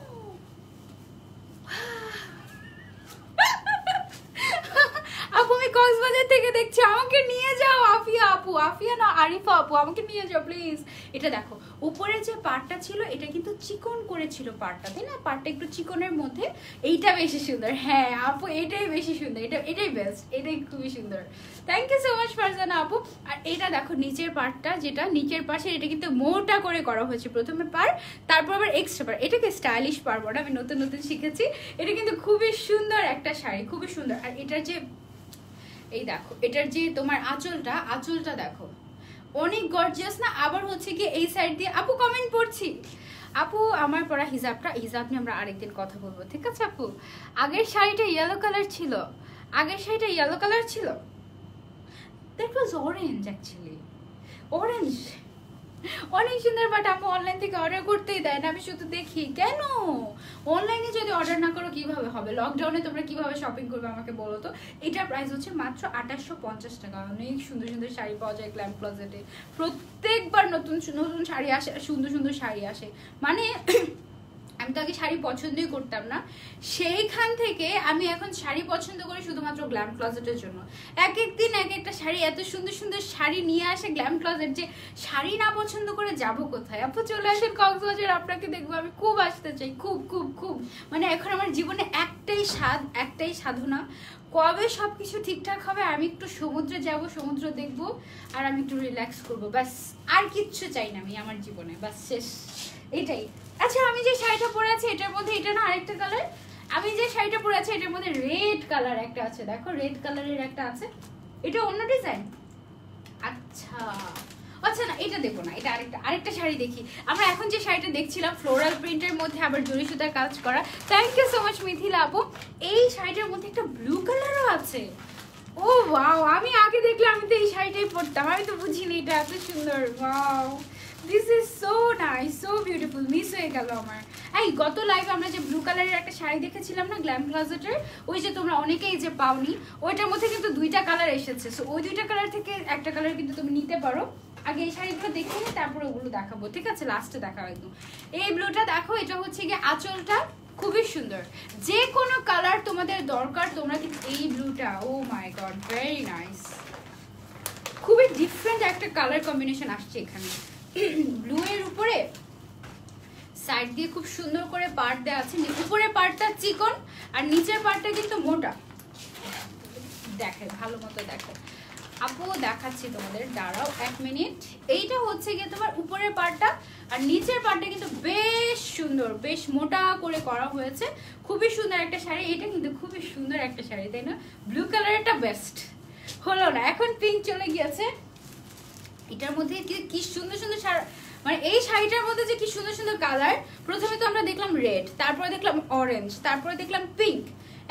আপু আমি কক্সবাজার থেকে দেখছি, আমাকে নিয়ে যাও। আফিয়া আপু, আফিয়া না আরিফা আপু, আমাকে নিয়ে যাও প্লিজ। এটা দেখো উপরে যে পার্টটা ছিল এটা কিন্তু চিকন করেছিল পার্টটা, তাই না? পার্টটা একটু চিকনের মধ্যে, এইটা বেশি সুন্দর। হ্যাঁ আপু এটাই বেশি সুন্দর, এটাই বেস্ট, এটাই খুবই সুন্দর। Thank you so much Farzana আপু। আর এটা দেখো নিচের পার্টটা, যেটা নিচের পাশে, এটা কিন্তু মোটা করে করা হয়েছে প্রথমে পার, তারপর আবার এক্সট্রা পার। এটাকে স্টাইলিশ পার বলে, আমি নতুন নতুন শিখেছি। এটা কিন্তু খুবই সুন্দর একটা শাড়ি, খুবই সুন্দর। আর এটার যে এই দেখো এটার যে তোমার আঁচলটা দেখো অনেক গর্জিয়াস না? আবার হচ্ছে কি এই সাইড দিয়ে, আপু কমেন্ট পড়ছি। আপু আমার পরা হিজাব নিয়ে আমরা আরেকদিন কথা বলবো, ঠিক আছে আপু? আগের শাড়িটা ইয়েলো কালার ছিল, that was orange, actually orange, অনেক সুন্দর। বাট আপু অনলাইন থেকে অর্ডার করতেই দেয় না, আমি শুধু দেখি। কেন অনলাইনে যদি অর্ডার না করো কিভাবে হবে? লকডাউনে তোমরা কিভাবে শপিং করবে আমাকে বলো তো। এটার প্রাইস হচ্ছে মাত্র 2850 টাকা। অনেক সুন্দর সুন্দর শাড়ি পাওয়া যায় গ্ল্যাম ক্লোজেটে, প্রত্যেকবার নতুন নতুন শাড়ি আসে, সুন্দর সুন্দর শাড়ি আসে। মানে আমি তো আগে শাড়ি পছন্দই করতাম না, সেইখান থেকে আমি এখন শাড়ি পছন্দ করি শুধুমাত্র গ্ল্যাম ক্লোজেটের জন্য। এক এক দিন এক একটা শাড়ি, এত সুন্দর সুন্দর শাড়ি নিয়ে আসে গ্ল্যাম ক্লোজেট, যে শাড়ি না পছন্দ করে যাবো কোথায়? আপু চলে আসেন কক্সবাজার, আপনাকে দেখবো, আমি খুব আসতে চাই, খুব খুব খুব। মানে এখন আমার জীবনে একটাই সাধনা, কবে সবকিছু ঠিকঠাক হবে, আমি একটু সমুদ্রে যাব, সমুদ্র দেখবো, আর আমি একটু রিল্যাক্স করবো, ব্যাস। আর কিচ্ছু চাই না আমি আমার জীবনে, ব্যাস শেষ, এটাই। আচ্ছা আমি যে শাড়িটা পরে আছি এটার মধ্যে, এটা না আরেকটা কালার, আমি যে শাড়িটা পরে আছি এটার মধ্যে রেড কালার একটা আছে, দেখো রেড কালারের একটা আছে, এটা অন্য ডিজাইন। আচ্ছা আচ্ছা না এটা দেখো না, এটা আরেকটা শাড়ি দেখি আমরা। এখন যে শাড়িটা দেখছিলাম ফ্লোরাল প্রিন্টের মধ্যে আবার জরি সুতার কাজ করা, thank you so much Mithila আপু। এই শাড়িটার মধ্যে একটা ব্লু কালারও আছে। ও ওয়াও, আমি আগে দেখলে আমি তো এই শাড়িটাই পরতাম, আমি তো বুঝিনি এটা এত সুন্দর। Wow, this is so nice, so beautiful. Miss হয়ে গেল আমার। এই গত লাইভে আমরা যে ব্লু কালারের একটা শাড়ি দেখেছিলাম না গ্ল্যাম ক্লোজেটের, ওই যে তোমরা অনেকেই যে পাওনি, ওইটার মধ্যে কিন্তু দুইটা কালার এসেছে। সো ওই দুইটা কালার থেকে একটা কালার কিন্তু তুমি নিতে পারো। আগে এই শাড়িগুলো দেখে নিই, তারপরে ওগুলো দেখাবো, ঠিক আছে? লাস্টে দেখাবো একদম। এই ব্লুটা দেখো, এটা হচ্ছে গিয়ে আঁচলটা খুবই সুন্দর। যে কোনো কালার তোমাদের দরকার তোমরা কিন্তু এই ব্লুটা, ও মাই গড ভেরি নাইস, খুবই ডিফারেন্ট একটা কালার কম্বিনেশন আসছে এখানে। ব্লু এর উপরে সাইড দিয়ে খুব সুন্দর করে পার্ট দেওয়া আছে, উপরের পার্টটা চিকন আর নিচের পার্টটা কিন্তু মোটা। দেখে ভালো মতো দেখো আপু, দেখাচ্ছি তোমাদের, দাঁড়াও 1 মিনিট। এইটা হচ্ছে গিয়ে তোমার উপরের পার্টটা, আর নিচের পার্টটা কিন্তু বেশ সুন্দর, বেশ মোটা করে করা হয়েছে। খুবই সুন্দর একটা শাড়ি, এটা কিন্তু খুবই সুন্দর একটা শাড়ি, তাই না? ব্লু কালারটা বেস্ট হলো না, এখন পিঙ্ক চলে গিয়েছে। এটার মধ্যে কি সুন্দর সুন্দর মানে এই শাড়িটার মধ্যে যে কি সুন্দর সুন্দর কালার। প্রথমে তো আমরা দেখলাম রেড, তারপরে দেখলাম অরেঞ্জ, তারপরে দেখলাম পিঙ্ক,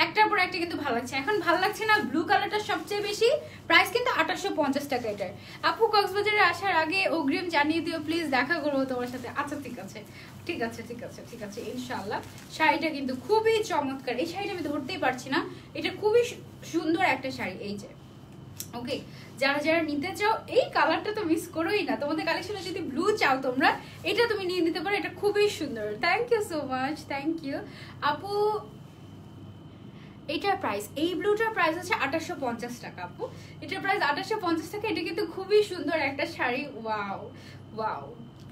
একটার পর একটা কিন্তু ভালো লাগছে। এখন ভালো লাগছে না ব্লু কালারটা সবচেয়ে বেশি। প্রাইস কিন্তু 2850 টাকা এটার। আপু কক্সবাজারে আসার আগে অগ্রিম জানিয়ে দিও প্লিজ, দেখা করবো তোমার সাথে। আচ্ছা ঠিক আছে ঠিক আছে ঠিক আছে ঠিক আছে ইনশাআল্লাহ। শাড়িটা কিন্তু খুবই চমৎকার, এই শাড়িটা আমি ধরতেই পারছি না, এটা খুবই সুন্দর একটা শাড়ি। এই যে ওকে, যারা যারা নিতে চাও এই কালারটা তো মিস করোই না, তোমাদের কালেকশনে যদি ব্লু চাও তোমরা এটা তুমি নিয়ে নিতে পারো, এটা খুবই সুন্দর। Thank you so much, thank you আপু। এটার প্রাইস, এই ব্লুটার প্রাইস হচ্ছে 2850 টাকা আপু, এটার প্রাইস 2850 টাকা। এটা কিন্তু খুবই সুন্দর একটা sari. Wow wow,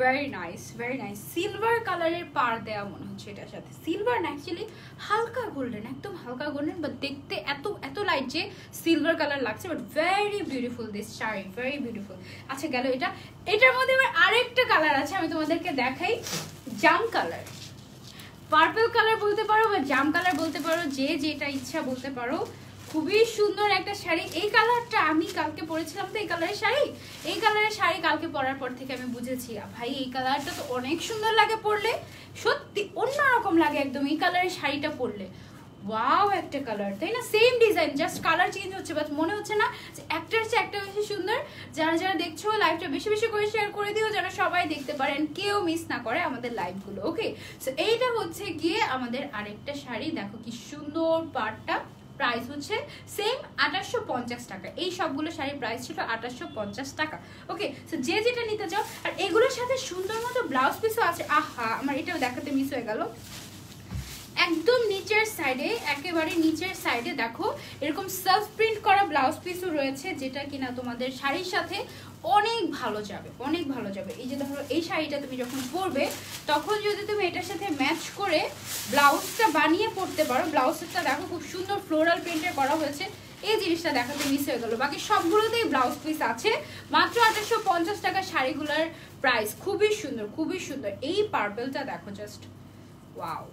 very nice, very nice. Silver কালারের পার দেওয়া মনে হচ্ছে এটার সাথে। সিলভার না, অ্যাকচুয়ালি হালকা গোল্ডেন, একদম হালকা গোল্ডেন, বাট দেখতে এত এত লাইট যে সিলভার কালার লাগছে, but very beautiful this sari, very beautiful. আচ্ছা গেল এটা। এটার মধ্যে আবার আরেকটা কালার আছে, আমি তোমাদেরকে দেখাই। জাম কালার, পার্পল কালার বলতে পারো বা জাম কালার বলতে পারো, যে যেটা ইচ্ছা বলতে পারো। খুবই সুন্দর একটা শাড়ি। এই কালারটা আমি কালকে পরেছিলাম তো, এই কালারের শাড়ি, এই কালারের শাড়ি কালকে পরার পর থেকে আমি বুঝেছি ভাই এই কালারটা তো অনেক সুন্দর লাগে পরলে, সত্যি অন্যরকম লাগে একদম এই কালারের শাড়িটা পরলে। ওয়াও একটা কালার, তাই না? Same design, just colour change হচ্ছে, বাট মনে হচ্ছে না যে একটার চেয়ে একটা বেশি সুন্দর। যারা যারা দেখছো লাইভটা বেশি বেশি করে শেয়ার করে দিও, যেন সবাই দেখতে পারেন, কেউ মিস না করে আমাদের লাইভগুলো। ওকে, সো এইটা হচ্ছে গিয়ে আমাদের আরেকটা শাড়ি। দেখো কি সুন্দর পাড়টা। প্রাইস হচ্ছে সেম 2850 টাকা। এই সবগুলো শাড়ির প্রাইস ছিল 2850 টাকা। ওকে, সো যে যেটা নিতে চাও। আর এগুলোর সাথে সুন্দর মতো ব্লাউজ পিসও আছে। আহা, আমার এটাও দেখাতে মিস হয়ে গেল। একদম নিচের সাইডে, একেবারে নিচের সাইডে দেখো এরকম সেলফ প্রিন্ট করা ব্লাউজ পিসও রয়েছে, যেটা কিনা তোমাদের শাড়ির সাথে অনেক ভালো যাবে, অনেক ভালো যাবে। এই যে ধরো এই শাড়িটা তুমি যখন পরবে, তখন যদি তুমি এটার সাথে ম্যাচ করে ব্লাউজটা বানিয়ে পরতে পারো। ব্লাউজটা দেখো খুব সুন্দর ফ্লোরাল প্রিন্টের করা হয়েছে। এই জিনিসটা দেখাতে মিস হয়ে গেল। বাকি সবগুলোতেই ব্লাউজ পিস আছে। মাত্র 2850 টাকা শাড়িগুলোর প্রাইস। খুবই সুন্দর, খুবই সুন্দর। এই পার্পলটা দেখো জাস্ট ওয়াও।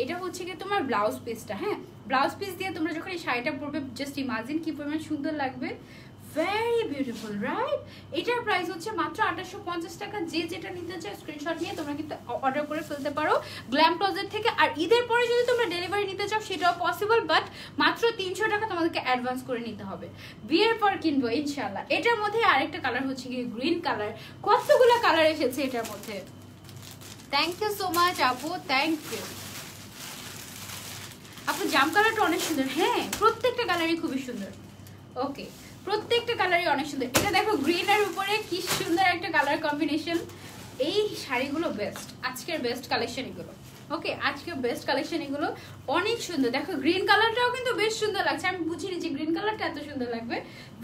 এটা হচ্ছে কি তোমার ব্লাউজ পিসটা। হ্যাঁ, ব্লাউজ পিস দিয়ে তোমরা যখন এই শাড়িটা পরবে, জাস্ট ইমাজিন কি পরিমাণ সুন্দর লাগবে। Very beautiful, right? এটার প্রাইস হচ্ছে মাত্র 2850 টাকা। যে যেটা নিতে চাও স্ক্রিনশট নিয়ে তোমরা কিন্তু অর্ডার করে ফেলতে পারো গ্ল্যাম ক্লোজেট থেকে। আর ঈদের পরে যদি তোমরা ডেলিভারি নিতে চাও সেটাও পসিবল, বাট মাত্র 300 টাকা তোমাদেরকে অ্যাডভান্স করে নিতে হবে। বিয়ের পর কিনবো ইনশাল্লাহ। এটার মধ্যে আরেকটা কালার হচ্ছে কি গ্রিন কালার। কতগুলো কালার এসেছে এটার মধ্যে। থ্যাংক ইউ সো মাচ আপু, থ্যাংক ইউ আপু। জাম কালারটা অনেক সুন্দর। হ্যাঁ, প্রত্যেকটা কালারই খুবই সুন্দর। ওকে, প্রত্যেকটা কালারই অনেক সুন্দর। এটা দেখো গ্রিনের উপরে কি সুন্দর একটা কালার কম্বিনেশন। এই শাড়িগুলো বেস্ট, আজকের বেস্ট কালেকশন এগুলো। ওকে, আজকের বেস্ট কালেকশন এগুলো, অনেক সুন্দর। দেখো গ্রিন কালারটাও কিন্তু বেশ সুন্দর লাগছে। আমি বুঝিনি যে গ্রিন কালারটা এত সুন্দর লাগবে।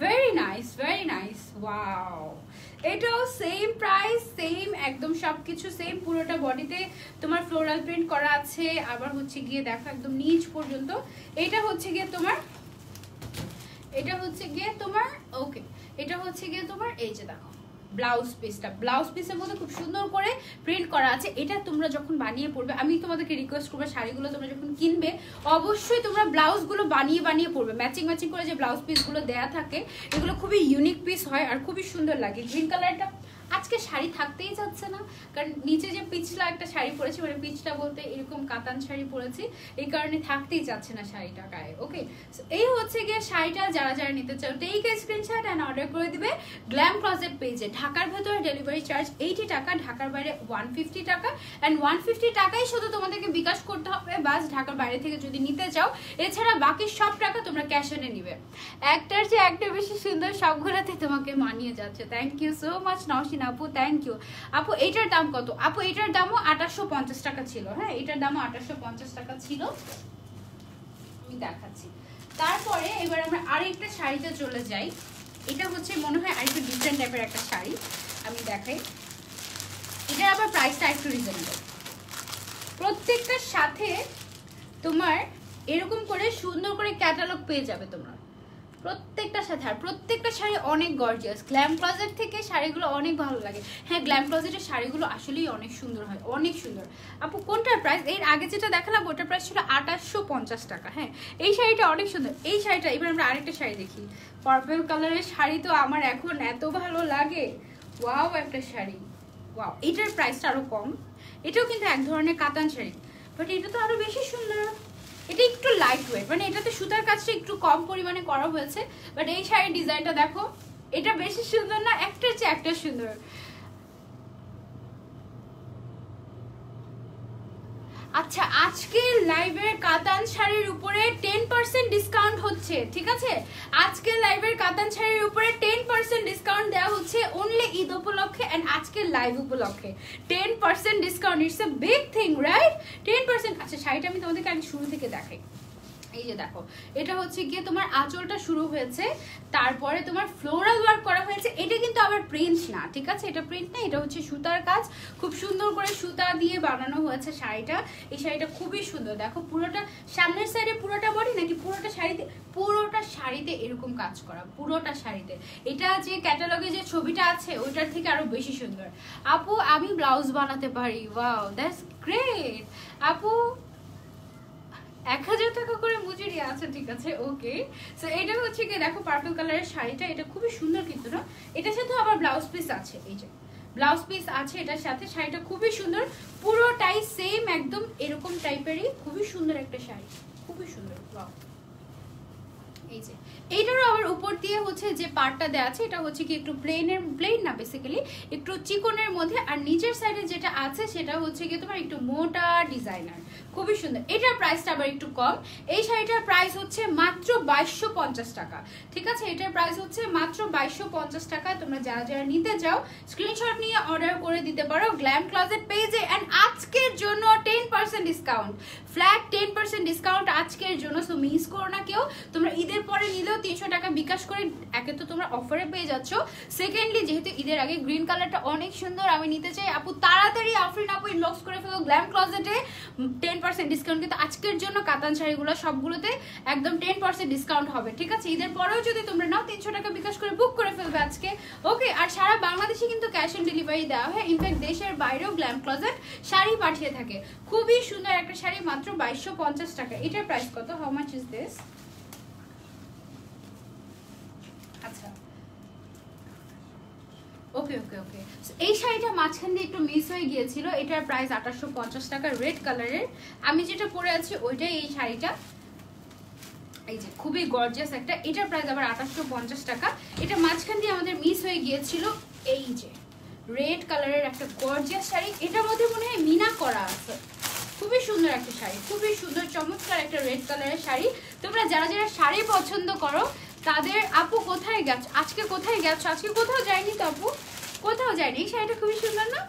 Very nice, very nice. Wow, এটাও সেম প্রাইস, সেম একদম সবকিছু সেম। পুরোটা বডিতে তোমার ফ্লোরাল প্রিন্ট করা আছে। আবার হচ্ছে গিয়ে দেখো একদম নিচ পর্যন্ত। এটা হচ্ছে গিয়ে তোমার, এটা হচ্ছে গিয়ে তোমার, ওকে, এটা হচ্ছে গিয়ে তোমার এই যে দেখো ব্লাউজ পিসটা। ব্লাউজ পিসের মধ্যে খুব সুন্দর করে প্রিন্ট করা আছে। এটা তোমরা যখন বানিয়ে পড়বে, আমি তোমাদেরকে রিকোয়েস্ট করবো শাড়িগুলো তোমরা যখন কিনবে অবশ্যই তোমরা ব্লাউজগুলো বানিয়ে বানিয়ে পড়বে। ম্যাচিং ম্যাচিং করে যে ব্লাউজ পিসগুলো দেয়া থাকে এগুলো খুবই ইউনিক পিস হয় আর খুবই সুন্দর লাগে। গ্রিন কালারটা আজকে শাড়ি থাকতেই যাচ্ছে না, কারণ নিচে যে পিছলা একটা শাড়ি পরেছি, মানে পিছটা বলতে এরকম কাতান শাড়ি পরেছি, এই কারণে থাকতেই যাচ্ছে না শাড়িটা গায়ে। ওকে, এই হচ্ছে গিয়ে শাড়িটা। যারা যারা নিতে চাও take a screenshot and order করে দিবে গ্ল্যাম ক্লোজেট পেজে। ঢাকার ভেতরে ডেলিভারি চার্জ 80 টাকা, ঢাকার বাইরে 150 টাকা। অ্যান্ড 150 টাকাই শুধু তোমাদেরকে বিকাশ করতে হবে, বাস ঢাকার বাইরে থেকে যদি নিতে চাও। এছাড়া বাকি সব টাকা তোমরা ক্যাশ অনে নিবে। একটার চেয়ে একটা বেশি সুন্দর, সবগুলোতে তোমাকে মানিয়ে যাচ্ছে। Thank you so much Nowshin আপু, থ্যাংক ইউ আপু। এটার দাম কত আপু? এটার দামও 2850 টাকা ছিল। হ্যাঁ, এটার দামও 2850 টাকা ছিল। আমি দেখাচ্ছি। তারপরে এবার আমরা আরেকটা শাড়িতে চলে যাই। এটা হচ্ছে মনে হয় আরেকটু ডিফারেন্ট টাইপের একটা শাড়ি, আমি দেখাই। এটার আবার প্রাইসটা একটু রিজনেবল। প্রত্যেকটার সাথে তোমার এরকম করে সুন্দর করে ক্যাটালগ পেয়ে যাবে তোমরা প্রত্যেকটার সাথে। আর প্রত্যেকটা শাড়ি অনেক গর্জিয়াস। গ্ল্যাম ক্লোজেট থেকে শাড়িগুলো অনেক ভালো লাগে। হ্যাঁ, গ্ল্যাম ক্লোজেটের শাড়িগুলো আসলেই অনেক সুন্দর হয়, অনেক সুন্দর। আপু কোনটার প্রাইস? এর আগে যেটা দেখালাম ওটার প্রাইস ছিল 2850 টাকা। হ্যাঁ, এই শাড়িটা অনেক সুন্দর। এই শাড়িটা, এবার আমরা আরেকটা শাড়ি দেখি। পার্পল কালারের শাড়ি তো আমার এখন এত ভালো লাগে। ওয়াও একটা শাড়ি, ওয়াও। এটার প্রাইসটা আরো কম। এটাও কিন্তু এক ধরনের কাতান শাড়ি, বাট এটা তো আরো বেশি সুন্দর। এটা একটু লাইট ওয়েট, মানে এটাতে সুতার কাজটা একটু কম পরিমাণে করা হয়েছে, বাট এই শাড়ির ডিজাইনটা দেখো, এটা বেশি সুন্দর না? একটার চেয়ে একটা সুন্দর। আচ্ছা, আজকে লাইভের কাতান শাড়ির উপরে 10% ডিসকাউন্ট হচ্ছে, ঠিক আছে? আজকে লাইভের কাতান শাড়ির উপরে 10% ডিসকাউন্ট দেওয়া হচ্ছে অনলি ঈদ উপলক্ষে এন্ড আজকের লাইভ উপলক্ষে। 10% discount, it's a big thing, right? 10%। আচ্ছা, শাড়িটা আমি তোমাদেরকে আগে শুরু থেকে দেখাই। এই যে দেখো, এটা হচ্ছে গিয়ে তোমার আঁচলটা শুরু হয়েছে, তারপরে তোমার ফ্লোরাল ওয়ার্ক করা হয়েছে। এটা কিন্তু আবার প্রিন্ট না, ঠিক আছে, এটা প্রিন্ট না, এটা হচ্ছে সুতার কাজ, খুব সুন্দর করে সুতা দিয়ে বানানো হয়েছে শাড়িটা। এই শাড়িটা খুবই সুন্দর, দেখো পুরোটা সামনের সাইডে পুরোটা বডি নাকি পুরোটা শাড়িতে, পুরোটা শাড়িতে এরকম কাজ করা, পুরোটা শাড়িতে। এটা যে ক্যাটালগে যে ছবিটা আছে ওইটার থেকে আরো বেশি সুন্দর। আপু আমি ব্লাউজ বানাতে পারি, ওয়াও দ্যাটস গ্রেট। আপু 1000 টাকা করে মজুরি আছে, ঠিক আছে, ওকে। সো এটা হচ্ছে কি দেখো পার্পল কালারের শাড়িটা, এটা খুবই সুন্দর কিন্তু না, এটার সাথে আবার ব্লাউজ পিস আছে, এই যে ব্লাউজ পিস আছে এটার সাথে। শাড়িটা খুবই সুন্দর, পুরোটাই সেম একদম এরকম টাইপেরই, খুবই সুন্দর একটা শাড়ি, খুবই সুন্দর, ওয়াও। এই যে এইটারও আবার উপর দিয়ে হচ্ছে যে পার্টটা দেওয়া আছে এটা হচ্ছে কি একটু প্লেন না, বেসিক্যালি একটু চিকনের মধ্যে, আর নিচের সাইডে যেটা আছে সেটা হচ্ছে কি তোমার একটু মোটা ডিজাইনার, খুবই সুন্দর। এটার প্রাইসটা আবার একটু কম, এই শাড়িটার প্রাইস হচ্ছে মাত্র 2250 টাকা, ঠিক আছে, এটার প্রাইস হচ্ছে মাত্র 2250 টাকা। তোমরা যারা যারা নিতে চাও স্ক্রিনশট নিয়ে অর্ডার করে দিতে পারো গ্ল্যাম ক্লজেট পেজে। এন্ড আজকের জন্য 10% ডিসকাউন্ট, ফ্ল্যাট 10% ডিসকাউন্ট আজকের জন্য, সো মিস করো না কেউ। তোমরা ঈদের পরে নিলেও 300 টাকা বিকাশ করে, একে তো তোমরা অফারে পেয়ে যাচ্ছ, সেকেন্ডলি যেহেতু ঈদের আগে গ্রিন কালারটা অনেক সুন্দর, আমি নিতে চাই। আপু তাড়াতাড়ি আফরিন আপু ইনবক্স করে ফেলো গ্ল্যাম ক্লজেটে 10% ডিসকাউন্ট, কিন্তু আজকের জন্য কাতান শাড়িগুলো সবগুলোতে একদম 10% ডিসকাউন্ট হবে, ঠিক আছে। ঈদের পরেও যদি তোমরা নাও 300 টাকা বিকাশ করে বুক করে ফেলবে আজকে, ওকে। আর সারা বাংলাদেশে কিন্তু ক্যাশ অন ডেলিভারি দেওয়া হয়, ইনফ্যাক্ট দেশের বাইরেও গ্ল্যাম ক্লজেট শাড়ি পাঠিয়ে থাকে। খুবই সুন্দর একটা শাড়ি, মাত্র 2250 টাকা। এটার প্রাইস কত, হাউ মাচ ইজ দিস? আচ্ছা ওকে ওকে ওকে, এই শাড়িটা মাঝখান দিয়ে একটু মিস হয়ে গিয়েছিল, এটার প্রাইস 2850 টাকা, রেড কালারের। আমি যেটা পরে আছি ওইটাই এই শাড়িটা, এই যে খুবই গর্জিয়াস একটা, এটার প্রাইস আবার 2850 টাকা। এটা মাঝখান দিয়ে আমাদের মিস হয়ে গিয়েছিল, এই যে রেড কালারের একটা গর্জিয়াস শাড়ি, এটার মধ্যে মনে হয় মিনা করা আছে, খুবই সুন্দর একটা শাড়ি, খুবই সুন্দর চমৎকার একটা রেড কালারের শাড়ি। তোমরা যারা যারা শাড়ি পছন্দ করো তাদের, আপু কোথায় গেছো আজকে, কোথায় গেছো আজকে? কোথাও যায়নি তো আপু, কোথাও যায়নি। এই শাড়িটা খুবই সুন্দর না,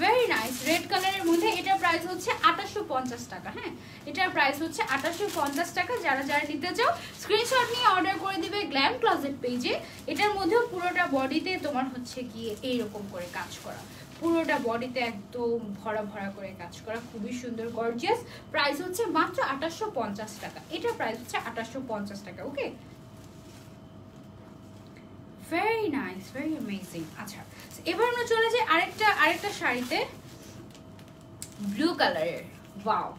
ভেরি নাইস, রেড কালারের মধ্যে। এটার প্রাইস হচ্ছে 2850 টাকা, হ্যাঁ এটার প্রাইস হচ্ছে 2850 টাকা। যারা যারা নিতে চাও স্ক্রিনশট নিয়ে অর্ডার করে দিবে গ্ল্যাম ক্লজেট পেজে। এটার মধ্যেও পুরোটা বডিতে তোমার হচ্ছে গিয়ে এইরকম করে কাজ করা, পুরোটা বডিতে একদম ভরা ভরা করে কাজ করা, খুবই সুন্দর গর্জিয়াস। প্রাইস হচ্ছে মাত্র 2850 টাকা, এটার প্রাইস হচ্ছে 2850 টাকা, okay. Very nice, very amazing. আচ্ছা এবার আমরা চলে যাই আরেকটা শাড়িতে, ব্লু কালারের, ওয়াও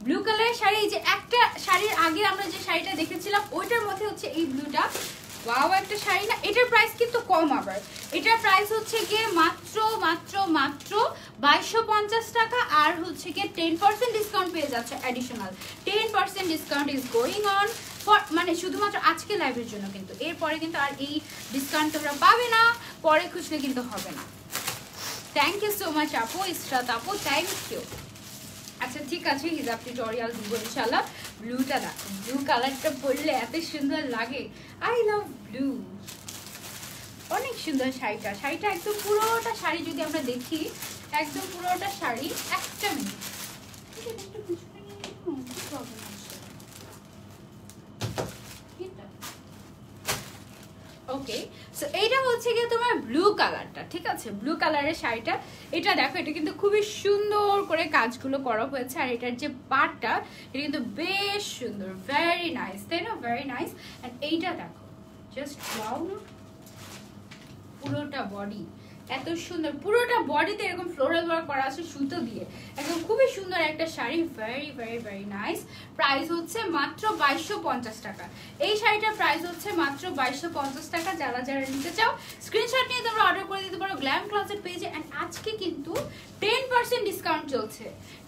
ব্লু কালারের শাড়ি। এই যে একটা শাড়ির আগে আমরা যে শাড়িটা দেখেছিলাম ওইটার মধ্যে হচ্ছে এই ব্লুটা, ওয়াও একটা শাড়ি না। এটার প্রাইস কিন্তু কম, আবার এটার প্রাইস হচ্ছে গিয়ে মাত্র মাত্র মাত্র 2250 টাকা, আর হচ্ছে গিয়ে 10% ডিসকাউন্ট পেয়ে যাচ্ছে, additional 10% discount is going on for, মানে শুধুমাত্র আজকে লাইভের জন্য, কিন্তু এরপরে কিন্তু আর এই ডিসকাউন্ট তোমরা পাবে না, পরে খুঁজলে কিন্তু হবে না। থ্যাংক ইউ সো মাচ আপু, ইসরাত আপু, থ্যাংক ইউ। আচ্ছা ঠিক আছে, হিজাব টিউটোরিয়াল দিব ইনশাআল্লাহ। ব্লুটা দেখো, ব্লু কালারটা পরলে এত সুন্দর লাগে, আই লাভ ব্লু, অনেক সুন্দর শাড়িটা। শাড়িটা একদম পুরোটা শাড়ি যদি আমরা দেখি, একদম পুরোটা শাড়ি, একটা মিনিট ওকে। সো এইটা হচ্ছে গিয়ে তোমার ব্লু কালারটা, ঠিক আছে, ব্লু কালারের শাড়িটা। এটা দেখো, এটা কিন্তু খুবই সুন্দর করে কাজগুলো করা হয়েছে, আর এটার যে পার্টটা এটা কিন্তু বেশ সুন্দর, ভেরি নাইস, তাই না, ভেরি নাইস। এন্ড এইটা দেখো, জাস্ট ওয়াও না, পুরোটা বডি এত সুন্দর, পুরোটা বডিতে এরকম ফ্লোরাল ওয়ার্ক করা আছে সুতো দিয়ে, একদম খুবই সুন্দর একটা sari, very very very nice. Price হচ্ছে মাত্র 2250 টাকা, এই শাড়িটার প্রাইস হচ্ছে মাত্র 2250 টাকা। যারা যারা নিতে চাও স্ক্রিনশট নিয়ে তোমরা অর্ডার করে দিতে পারো গ্ল্যাম ক্লজেট পেজে। এন্ড আজকে কিন্তু 10% ডিসকাউন্ট চলছে,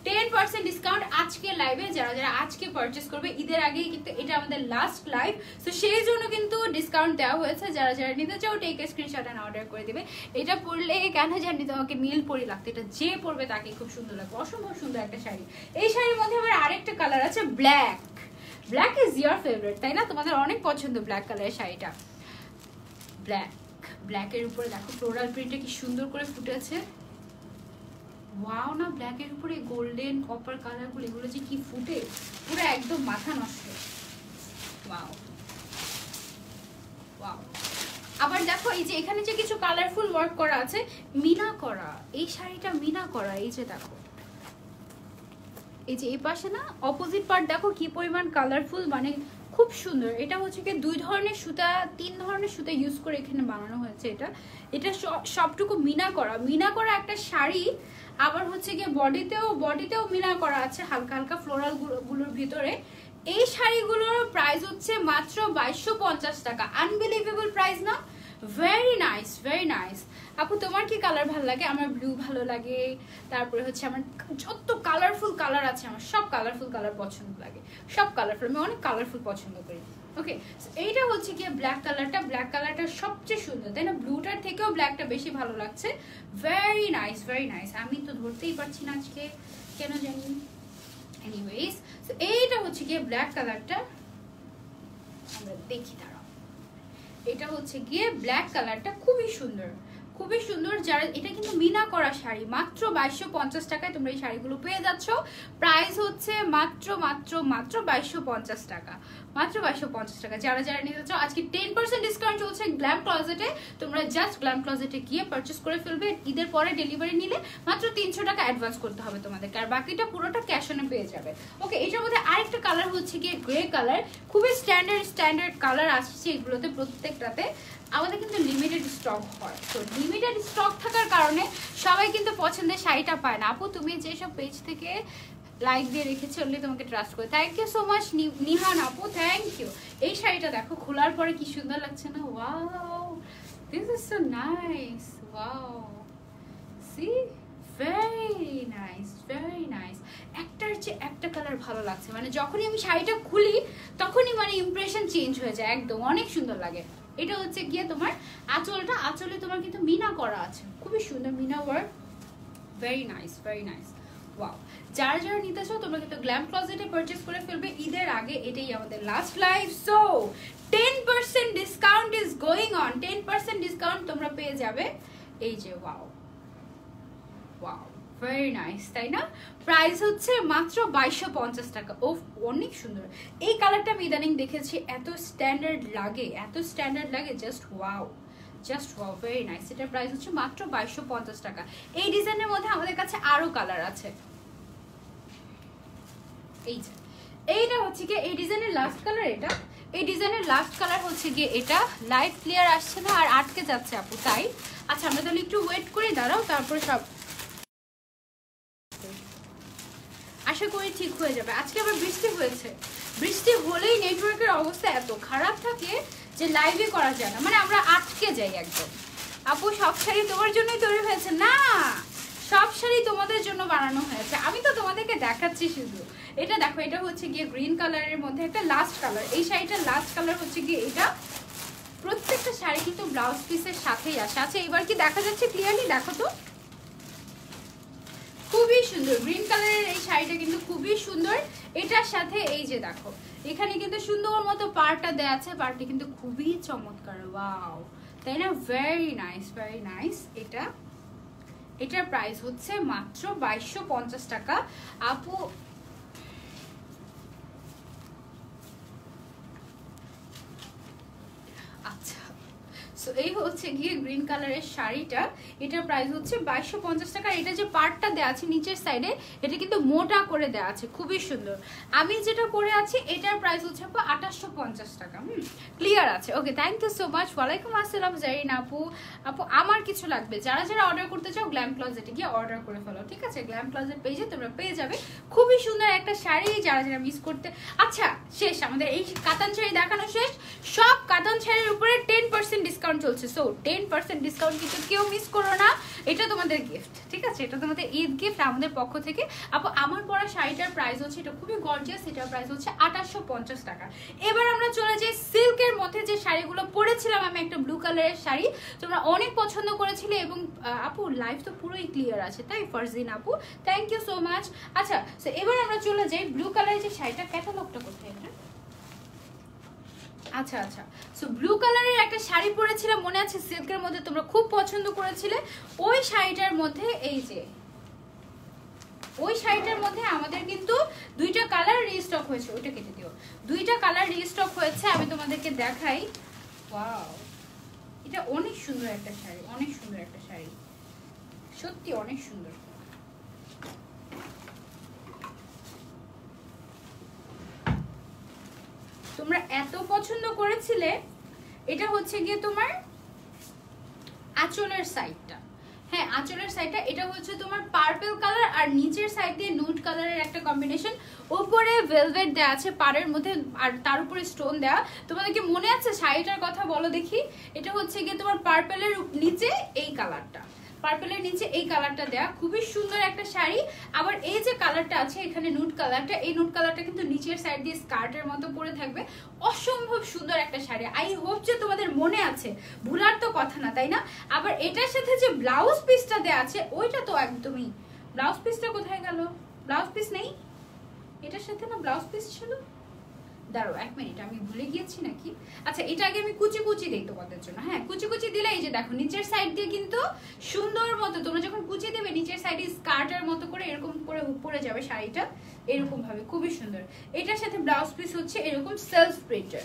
10% ডিসকাউন্ট আজকে লাইভে। যারা যারা আজকে পারচেস করবে, ঈদের আগেই কিন্তু এটা আমাদের লাস্ট লাইভ, তো সেই জন্য কিন্তু ডিসকাউন্ট দেওয়া হয়েছে। যারা যারা নিতে চাও take a screenshot and order করে দিবে। এটা পরলে কেন জানি তোমাকে নীল পরি লাগতো, এটা যে পরবে তাকে খুব সুন্দর লাগবে, অসম্ভব সুন্দর একটা শাড়ি। এই শাড়ির মধ্যে আবার আরেকটা কালার আছে black, black is your favourite, তাই না, তোমাদের অনেক পছন্দ ব্ল্যাক কালারের শাড়িটা। ব্ল্যাক, ব্ল্যাকের উপরে দেখো ফ্লোরাল প্রিন্টটা কি সুন্দর করে ফুটেছে, ওয়াও না, ব্ল্যাকের উপরে গোল্ডেন কপার কালারগুলো, এগুলো যে কি ফুটে, পুরো একদম মাথা নষ্ট। Wow wow. আবার দেখো এই যে এখানে যে কিছু কালারফুল ওয়ার্ক করা আছে, মিনা করা, এই শাড়িটা মিনা করা, এই যে দেখো এই যে এই পাশে না অপোজিট পার্ট দেখো কি পরিমাণ কালারফুল, মানে খুব সুন্দর। এটা হচ্ছে কি 2 ধরনের সুতা 3 ধরনের সুতা ইউজ করে এখানে বানানো হয়েছে। এটা সবটুকু মিনা করা একটা শাড়ি। আবার হচ্ছে গিয়ে বডিতেও মিনা করা আছে হালকা হালকা ফ্লোরাল গুলোর ভিতরে। এই শাড়িগুলোর প্রাইস হচ্ছে মাত্র 2250 টাকা। আনবিলিভেবল প্রাইস না? Very nice, very nice. আপু তোমার কি কালার ভালো লাগে? আমার ব্লু ভালো লাগে, তারপরে হচ্ছে আমার যত কালারফুল কালার আছে আমার সব কালারফুল কালার পছন্দ লাগে, সব কালারফুল, আমি অনেক কালারফুল পছন্দ করি। ওকে, এইটা হচ্ছে কি ব্ল্যাক কালারটা সবচেয়ে সুন্দর, তাই না? ব্লুটার থেকেও ব্ল্যাকটা বেশি ভালো লাগছে। Very nice, very nice. আমি তো ধরতেই পারছি না আজকে, কেন জানি। এনিওয়েজ, এইটা হচ্ছে গিয়ে ব্ল্যাক কালারটা, আমরা দেখি দাঁড়াও। এটা হচ্ছে গিয়ে ব্ল্যাক কালারটা, খুবই সুন্দর, খুবই সুন্দর। যারা এটা কিন্তু মিনা করা শাড়ি, মাত্র 2250 টাকায় তোমরা এই শাড়িগুলো পেয়ে যাচ্ছ। প্রাইস হচ্ছে মাত্র 2250 টাকা, মাত্র 2250 টাকা। যারা নিতে চাও আজকে 10% ডিসকাউন্ট চলছে গ্ল্যাম ক্লজেটে। তোমরা জাস্ট গ্ল্যাম ক্লজেটে গিয়ে পারচেস করে ফেলবে। ঈদের পরে ডেলিভারি নিলে মাত্র 300 টাকা অ্যাডভান্স করতে হবে তোমাদেরকে, আর বাকিটা পুরোটা ক্যাশ অনে পেয়ে যাবে। ওকে, এটার মধ্যে আরেকটা কালার হচ্ছে গিয়ে গ্রে কালার, খুবই স্ট্যান্ডার্ড কালার আসছে এগুলোতে প্রত্যেকটাতে। আমাদের কিন্তু লিমিটেড স্টক হয়, তো লিমিটেড স্টক থাকার কারণে সবাই কিন্তু পছন্দের শাড়িটা পায় না। আপু তুমি যেসব পেজ থেকে লাইক দিয়ে রেখেছি অনলি তোমাকে ট্রাস্ট করে। Thank you so much Nihan আপু, থ্যাংক ইউ। এই শাড়িটা দেখো খোলার পরে কি সুন্দর লাগছে না? Wow, this is so nice. Wow, see, very nice, very nice. একটার চেয়ে একটা কালার ভালো লাগছে, মানে যখনই আমি শাড়িটা খুলি তখনই মানে ইমপ্রেশন চেঞ্জ হয়ে যায় একদম, অনেক সুন্দর লাগে। এটা হচ্ছে গিয়ে তোমার আঁচলে তোমার কিন্তু মিনা করা আছে, খুবই সুন্দর meena work. Very nice, very nice. Wow, যারা নিতে চাও তোমরা কিন্তু গ্ল্যাম ক্লজেটে পারচেজ করে ফেলবে ঈদের আগে। এটাই আমাদের last live. So 10% discount is going on, 10% discount তোমরা পেয়ে যাবে। এই যে ওয়াও ওয়াও, ভেরি নাইস, তাই না? প্রাইস হচ্ছে মাত্র 2250 টাকা। ও অনেক সুন্দর। এই কালারটা আমি ইদানিং দেখেছি, এত স্ট্যান্ডার্ড লাগে, just wow, just wow, very nice. এটার প্রাইস হচ্ছে মাত্র 2250 টাকা। এই ডিজাইনের মধ্যে আমাদের কাছে আরো কালার আছে। এইটা হচ্ছে গিয়ে এই ডিজাইনের লাস্ট কালার। এই ডিজাইনের লাস্ট কালার হচ্ছে গিয়ে এটা। লাইট ক্লিয়ার আসছে না আর আটকে যাচ্ছে আপু, তাই? আচ্ছা, আমরা তাহলে একটু ওয়েট করে দাঁড়াও, তারপরে সব আশা করি ঠিক হয়ে যাবে। আজকে আবার বৃষ্টি হয়েছে, বৃষ্টি হলেই নেটওয়ার্কের অবস্থা এত খারাপ থাকে যে লাইভে করা যায় না, মানে আমরা আটকে যাই একদম। আপু সব শাড়ি তোমার জন্যই তৈরি হয়েছে? না, সব শাড়ি তোমাদের জন্য বানানো হয়েছে, আমি তো তোমাদেরকে দেখাচ্ছি শুধু। এটা দেখো, এটা হচ্ছে গিয়ে গ্রিন কালারের মধ্যে একটা লাস্ট কালার। এই শাড়িটার লাস্ট কালার হচ্ছে গিয়ে এটা। প্রত্যেকটা শাড়ি কিন্তু ব্লাউজ পিসের সাথেই আসে। আচ্ছা, এবার কি দেখা যাচ্ছে ক্লিয়ারলি? দেখো তো, খুবই সুন্দর গ্রিন কালারের এই শাড়িটা কিন্তু খুবই সুন্দর। এটার সাথে এই যে দেখো এখানে কিন্তু সুন্দর মতো পাড়টা দেয়া আছে, পাড়টা কিন্তু খুবই চমৎকার। ওয়াও, তাই না? Very nice, very nice. এটার প্রাইস হচ্ছে মাত্র 2250 টাকা। আপু আচ্ছা, সো এই হচ্ছে গিয়ে গ্রিন কালারের শাড়িটা। এটার প্রাইস হচ্ছে 2250 টাকা। এটা যে পার্টটা দেওয়া আছে নিচের সাইডে, এটা কিন্তু মোটা করে দেওয়া আছে, খুবই সুন্দর। আমি যেটা পরে আছি এটার প্রাইস হচ্ছে 2850 টাকা। ক্লিয়ার আছে? ওকে, থ্যাংক ইউ সো মাচ। ওয়ালাইকুম আসসালাম জারিন আপু। আমার কিছু লাগবে, যারা অর্ডার করতে চাও গ্ল্যাম ক্লজেটে গিয়ে অর্ডার করে ফেলো, ঠিক আছে? গ্ল্যাম ক্লজেট পেজে তোমরা পেয়ে যাবে খুবই সুন্দর একটা শাড়ি। যারা মিস করতে, আচ্ছা শেষ, আমাদের এই কাতান শাড়ি দেখানো শেষ। সব কাতান শাড়ির উপরে 10% ডিসকাউন্ট চলছে। সো 10% ডিসকাউন্ট কিন্তু কেউ মিস করো না, এটা তোমাদের গিফট, ঠিক আছে? এটা তোমাদের ঈদ গিফট আমাদের পক্ষ থেকে। আপু আমার পরা শাড়িটার প্রাইস হচ্ছে, এটা খুবই গর্জিয়াস, এটার প্রাইস হচ্ছে 2850 টাকা। এবার আমরা চলে যাই সিল্কের মধ্যে যে শাড়িগুলো পরেছিলাম আমি, একটা ব্লু কালারের শাড়ি তোমরা অনেক পছন্দ করেছিলে, এবং আপু লাইভ তো পুরোই ক্লিয়ার আছে, তাই ফারজিন আপু, থ্যাংক ইউ সো মাচ। আচ্ছা, সো এবার আমরা চলে যাই ব্লু কালারের যে শাড়িটা, ক্যাটালগটা কোথায় এটা? আচ্ছা আচ্ছা, সো ব্লু কালারের একটা শাড়ি পরেছিলাম মনে আছে সিল্কের মধ্যে, তোমরা খুব পছন্দ করেছিলে। ওই শাড়িটার মধ্যে এই যে ওই শাড়িটার মধ্যে আমাদের কিন্তু দুইটা কালার রিস্টক হয়েছে, ওইটা কেটে দিও, দুইটা কালার রিস্টক হয়েছে, আমি তোমাদেরকে দেখাই। ওয়াও, এটা অনেক সুন্দর একটা শাড়ি, অনেক সুন্দর একটা শাড়ি, সত্যি অনেক সুন্দর। তোমরা এত পছন্দ করেছিলে। এটা হচ্ছে গিয়ে তোমার আঁচলের সাইডটা, হ্যাঁ আঁচলের সাইডটা, এটা হচ্ছে তোমার পার্পল কালার আর নিচের সাইড দিয়ে নুড কালারের একটা কম্বিনেশন, উপরে ভেলভেট দেওয়া আছে পাড়ের মধ্যে আর তার উপরে স্টোন দেওয়া। তোমাদেরকে মনে আছে শাড়িটার কথা বলো দেখি? এটা হচ্ছে গিয়ে তোমার পার্পলের নিচে এই কালারটা, পার্পলের নিচে এই কালারটা দেয়া, খুবই সুন্দর একটা শাড়ি। আবার এই যে কালারটা আছে এখানে নুড কালারটা, এই নুড কালারটা কিন্তু নিচের সাইড দিয়ে স্কার্টের মতো পরে থাকবে, অসম্ভব সুন্দর একটা শাড়ি। আই হোপ যে তোমাদের মনে আছে, ভুলার তো কথা না, তাই না? আবার এটার সাথে যে ব্লাউজ পিসটা দেয়া আছে ওইটা তো একদমই, ব্লাউজ পিসটা কোথায় গেল? ব্লাউজ পিস নেই এটার সাথে, না ব্লাউজ পিস ছিল, দাঁড়াও 1 মিনিট, আমি ভুলে গিয়েছি নাকি। আচ্ছা এটা আগে আমি কুচি কুচি দিই তোমাদের জন্য, হ্যাঁ কুচি কুচি দিলে এই যে দেখো নিচের সাইড দিয়ে কিন্তু সুন্দর মতো, তোমরা যখন কুচি দেবে নিচের সাইডে স্কার্টের মতো করে এরকম করে পরে যাবে শাড়িটা এরকম ভাবে, খুবই সুন্দর। এটার সাথে ব্লাউজ পিস হচ্ছে এরকম সেলফ প্রিন্টার,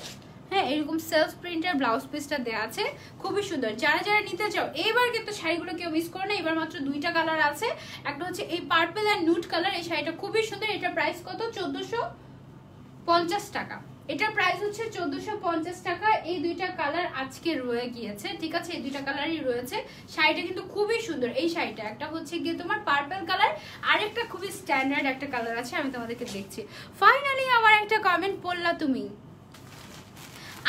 হ্যাঁ এরকম সেলফ প্রিন্টার ব্লাউজ পিসটা দেওয়া আছে, খুবই সুন্দর। যারা যারা নিতে চাও এবার কিন্তু শাড়িগুলো কেউ মিস করো না, এবার মাত্র দুইটা কালার আছে, একটা হচ্ছে এই পার্পল অ্যান্ড নুড কালার, এই শাড়িটা খুবই সুন্দর। এটা প্রাইস কত? 1450 টাকা। এটার প্রাইস হচ্ছে 1450 টাকা। এই দুইটা কালার আজকে রয়ে গিয়েছে, ঠিক আছে, এই দুইটা কালারই রয়েছে। শাড়িটা কিন্তু খুবই সুন্দর। এই শাড়িটা একটা হচ্ছে গিয়ে তোমার পার্পল কালার, আরেকটা খুবই স্ট্যান্ডার্ড একটা কালার আছে, আমি তোমাদেরকে দেখছি। ফাইনালি আমার একটা কমেন্ট পড়লা তুমি।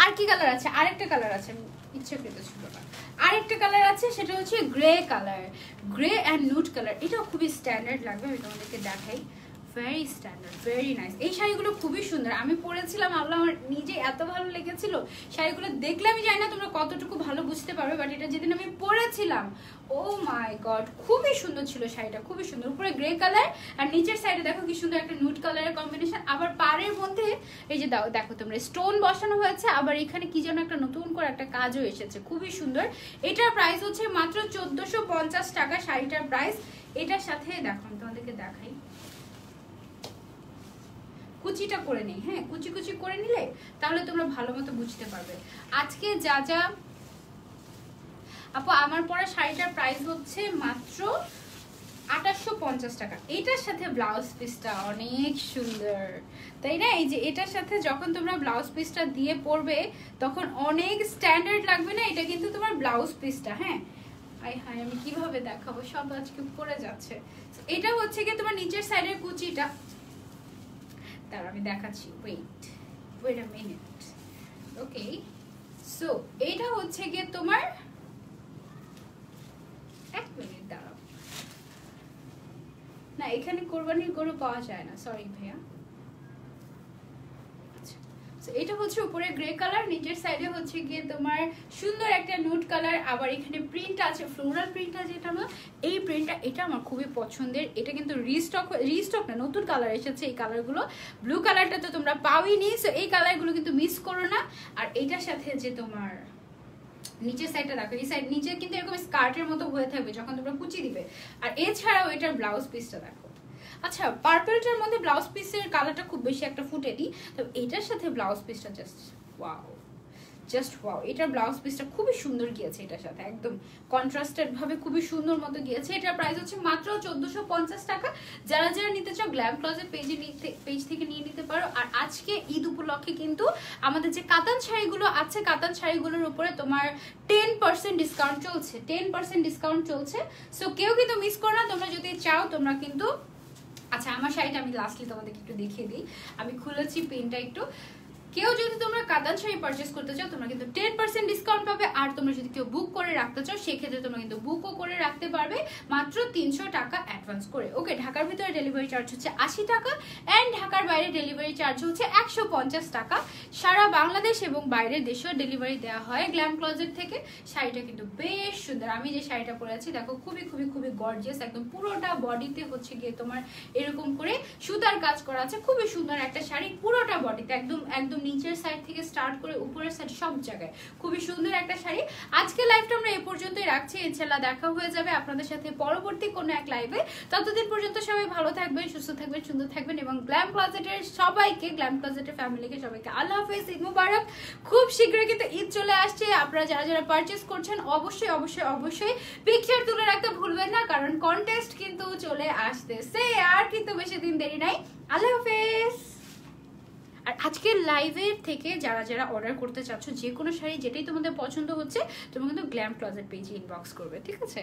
আর কি কালার আছে? আরেকটা কালার আছে, ইচ্ছাকৃত ছিল না, আরেকটা কালার আছে, সেটা হচ্ছে grey colour, grey and nude colour. এটাও খুবই স্ট্যান্ডার্ড লাগবে, আমি তোমাদেরকে দেখাই। Very standard, very nice. এই শাড়িগুলো খুবই সুন্দর, আমি পরেছিলাম, আল্লাহ আমার নিজে এত ভালো লেগেছিল। শাড়িগুলো দেখলে আমি জানি না তোমরা কতটুকু ভালো বুঝতে পারবে, বাট এটা যেদিন আমি পরেছিলাম, ও মাই গড খুবই সুন্দর ছিল শাড়িটা, খুবই সুন্দর। উপরে গ্রে কালার আর নিচের সাইডে দেখো কি সুন্দর একটা নুড কালারের কম্বিনেশন। আবার পাড়ের মধ্যে এই যে দেখো তোমরা স্টোন বসানো হয়েছে, আবার এখানে কি যেন একটা নতুন করে একটা কাজও এসেছে, খুবই সুন্দর। এটার প্রাইস হচ্ছে মাত্র 1450 টাকা শাড়িটার প্রাইস। এটার সাথে দেখো আমি তোমাদেরকে দেখাই, কুচিটা করে নেই, হ্যাঁ কুচি কুচি করে নিলে তাহলে তোমরা ভালো মতো বুঝতে পারবে। আজকে যা যা আপু আমার পরা শাড়িটার প্রাইস হচ্ছে মাত্র 2850 টাকা। এটার সাথে ব্লাউজ পিসটা অনেক সুন্দর, তাই না? এই যে এটার সাথে যখন তোমরা ব্লাউজ পিসটা দিয়ে পরবে তখন অনেক স্ট্যান্ডার্ড লাগবে না? এটা কিন্তু তোমার ব্লাউজ পিসটা, হ্যাঁ আই হাই আমি কিভাবে দেখাবো, সব আজকে পরে যাচ্ছে। এটা হচ্ছে কি তোমার নিচের সাইডের কুচিটা, তার আমি দেখাচ্ছি, wait a minute, okay. So এটা হচ্ছে গিয়ে তোমার, 1 মিনিট দাঁড়াও, না এখানে কোরবানির গরু পাওয়া যায় না, সরি ভাইয়া। এটা হচ্ছে উপরে গ্রে কালার, নিচের সাইডে হচ্ছে গিয়ে তোমার সুন্দর একটা নুড কালার, আবার এখানে প্রিন্ট আছে, ফ্লোরাল প্রিন্ট আছে, এটা না এই প্রিন্টটা, এটা আমার খুবই পছন্দের। এটা কিন্তু রিস্টক না, নতুন কালার এসেছে এই কালারগুলো। ব্লু কালারটা তো তোমরা পাওইনি, সো এই কালারগুলো কিন্তু মিস করো না। আর এটার সাথে যে তোমার নিচের সাইডটা দেখো, এই সাইড নিচে কিন্তু এরকম স্কার্টের মতো হয়ে থাকবে যখন তোমরা কুচি দিবে। আর এছাড়াও এটার ব্লাউজ পিসটা দেখো, আচ্ছা পার্পলটার মধ্যে ব্লাউজ পিসের কালারটা খুব বেশি একটা ফুটেনি, তো এটার সাথে ব্লাউজ পিসটা জাস্ট ওয়াও, জাস্ট ওয়াও। এটার ব্লাউজ পিসটা খুবই সুন্দর গিয়েছে, এটার সাথে একদম কন্ট্রাস্টেড ভাবে খুবই সুন্দর মতো গিয়েছে। এটার প্রাইস হচ্ছে মাত্র 1450 টাকা। যারা যারা নিতে চাও গ্ল্যাম ক্লজেট পেজ থেকে নিয়ে নিতে পারো। আর আজকে ঈদ উপলক্ষে কিন্তু আমাদের যে কাতান শাড়িগুলো আছে, কাতান শাড়িগুলোর উপরে তোমার 10% ডিসকাউন্ট চলছে, 10% ডিসকাউন্ট চলছে। সো কেউ কিন্তু মিস করো না, তোমরা যদি চাও তোমরা কিন্তু, আচ্ছা আমার শাড়িটা আমি লাস্টলি তোমাদেরকে একটু দেখিয়ে দিই, আমি খুলেছি পেনটা একটু। কেউ যদি তোমরা কাতান শাড়ি পারচেস করতে চাও তোমরা কিন্তু 10% ডিসকাউন্ট পাবে। আর তোমরা যদি কেউ বুক করে রাখতে চাও সেক্ষেত্রে তোমরা কিন্তু বুকও করে রাখতে পারবে মাত্র 300 টাকা অ্যাডভান্স করে। ওকে, ঢাকার ভিতরে ডেলিভারি চার্জ হচ্ছে 80 টাকা অ্যান্ড ঢাকার বাইরে ডেলিভারি চার্জ হচ্ছে 150 টাকা। সারা বাংলাদেশ এবং বাইরের দেশেও ডেলিভারি দেওয়া হয় গ্ল্যাম ক্লজেট থেকে। শাড়িটা কিন্তু বেশ সুন্দর, আমি যে শাড়িটা পরে আছি দেখো খুবই খুবই খুবই গর্জিয়াস, একদম পুরোটা বডিতে হচ্ছে গিয়ে তোমার এরকম করে সুতার কাজ করা আছে, খুবই সুন্দর একটা শাড়ি পুরোটা বডিতে, একদম একদম নিচের সাইড থেকে স্টার্ট করে উপরের সাইড সব জায়গায় খুবই সুন্দর একটা শাড়ি। আজকে লাইভটা আমরা এই পর্যন্তই রাখছি, ইনশাআল্লাহ দেখা হয়ে যাবে আপনাদের সাথে পরবর্তী কোনো এক লাইভে। ততদিন পর্যন্ত সবাই ভালো থাকবেন, সুস্থ থাকবেন, সুন্দর থাকবেন এবং গ্ল্যাম ক্লোজেটের সবাইকে, গ্ল্যাম ক্লোজেটের ফ্যামিলিকে সবাইকে আল্লাহ হাফেজ, ঈদ মুবারক। খুব শীঘ্রই কিন্তু ঈদ চলে আসছে, আপনারা যারা যারা পারচেস করছেন অবশ্যই অবশ্যই অবশ্যই পিকচার তুলে রাখতে ভুলবেন না, কারণ কন্টেস্ট কিন্তু চলে আসতেছে, আর কিন্তু বেশি দিন দেরি নাই। আল্লাহ হাফেজ। আর আজকের লাইভের থেকে যারা যারা অর্ডার করতে চাচ্ছ যে কোনো শাড়ি যেটাই তোমাদের পছন্দ হচ্ছে, তোমরা কিন্তু গ্ল্যাম ক্লোজেট পেজে ইনবক্স করবে, ঠিক আছে?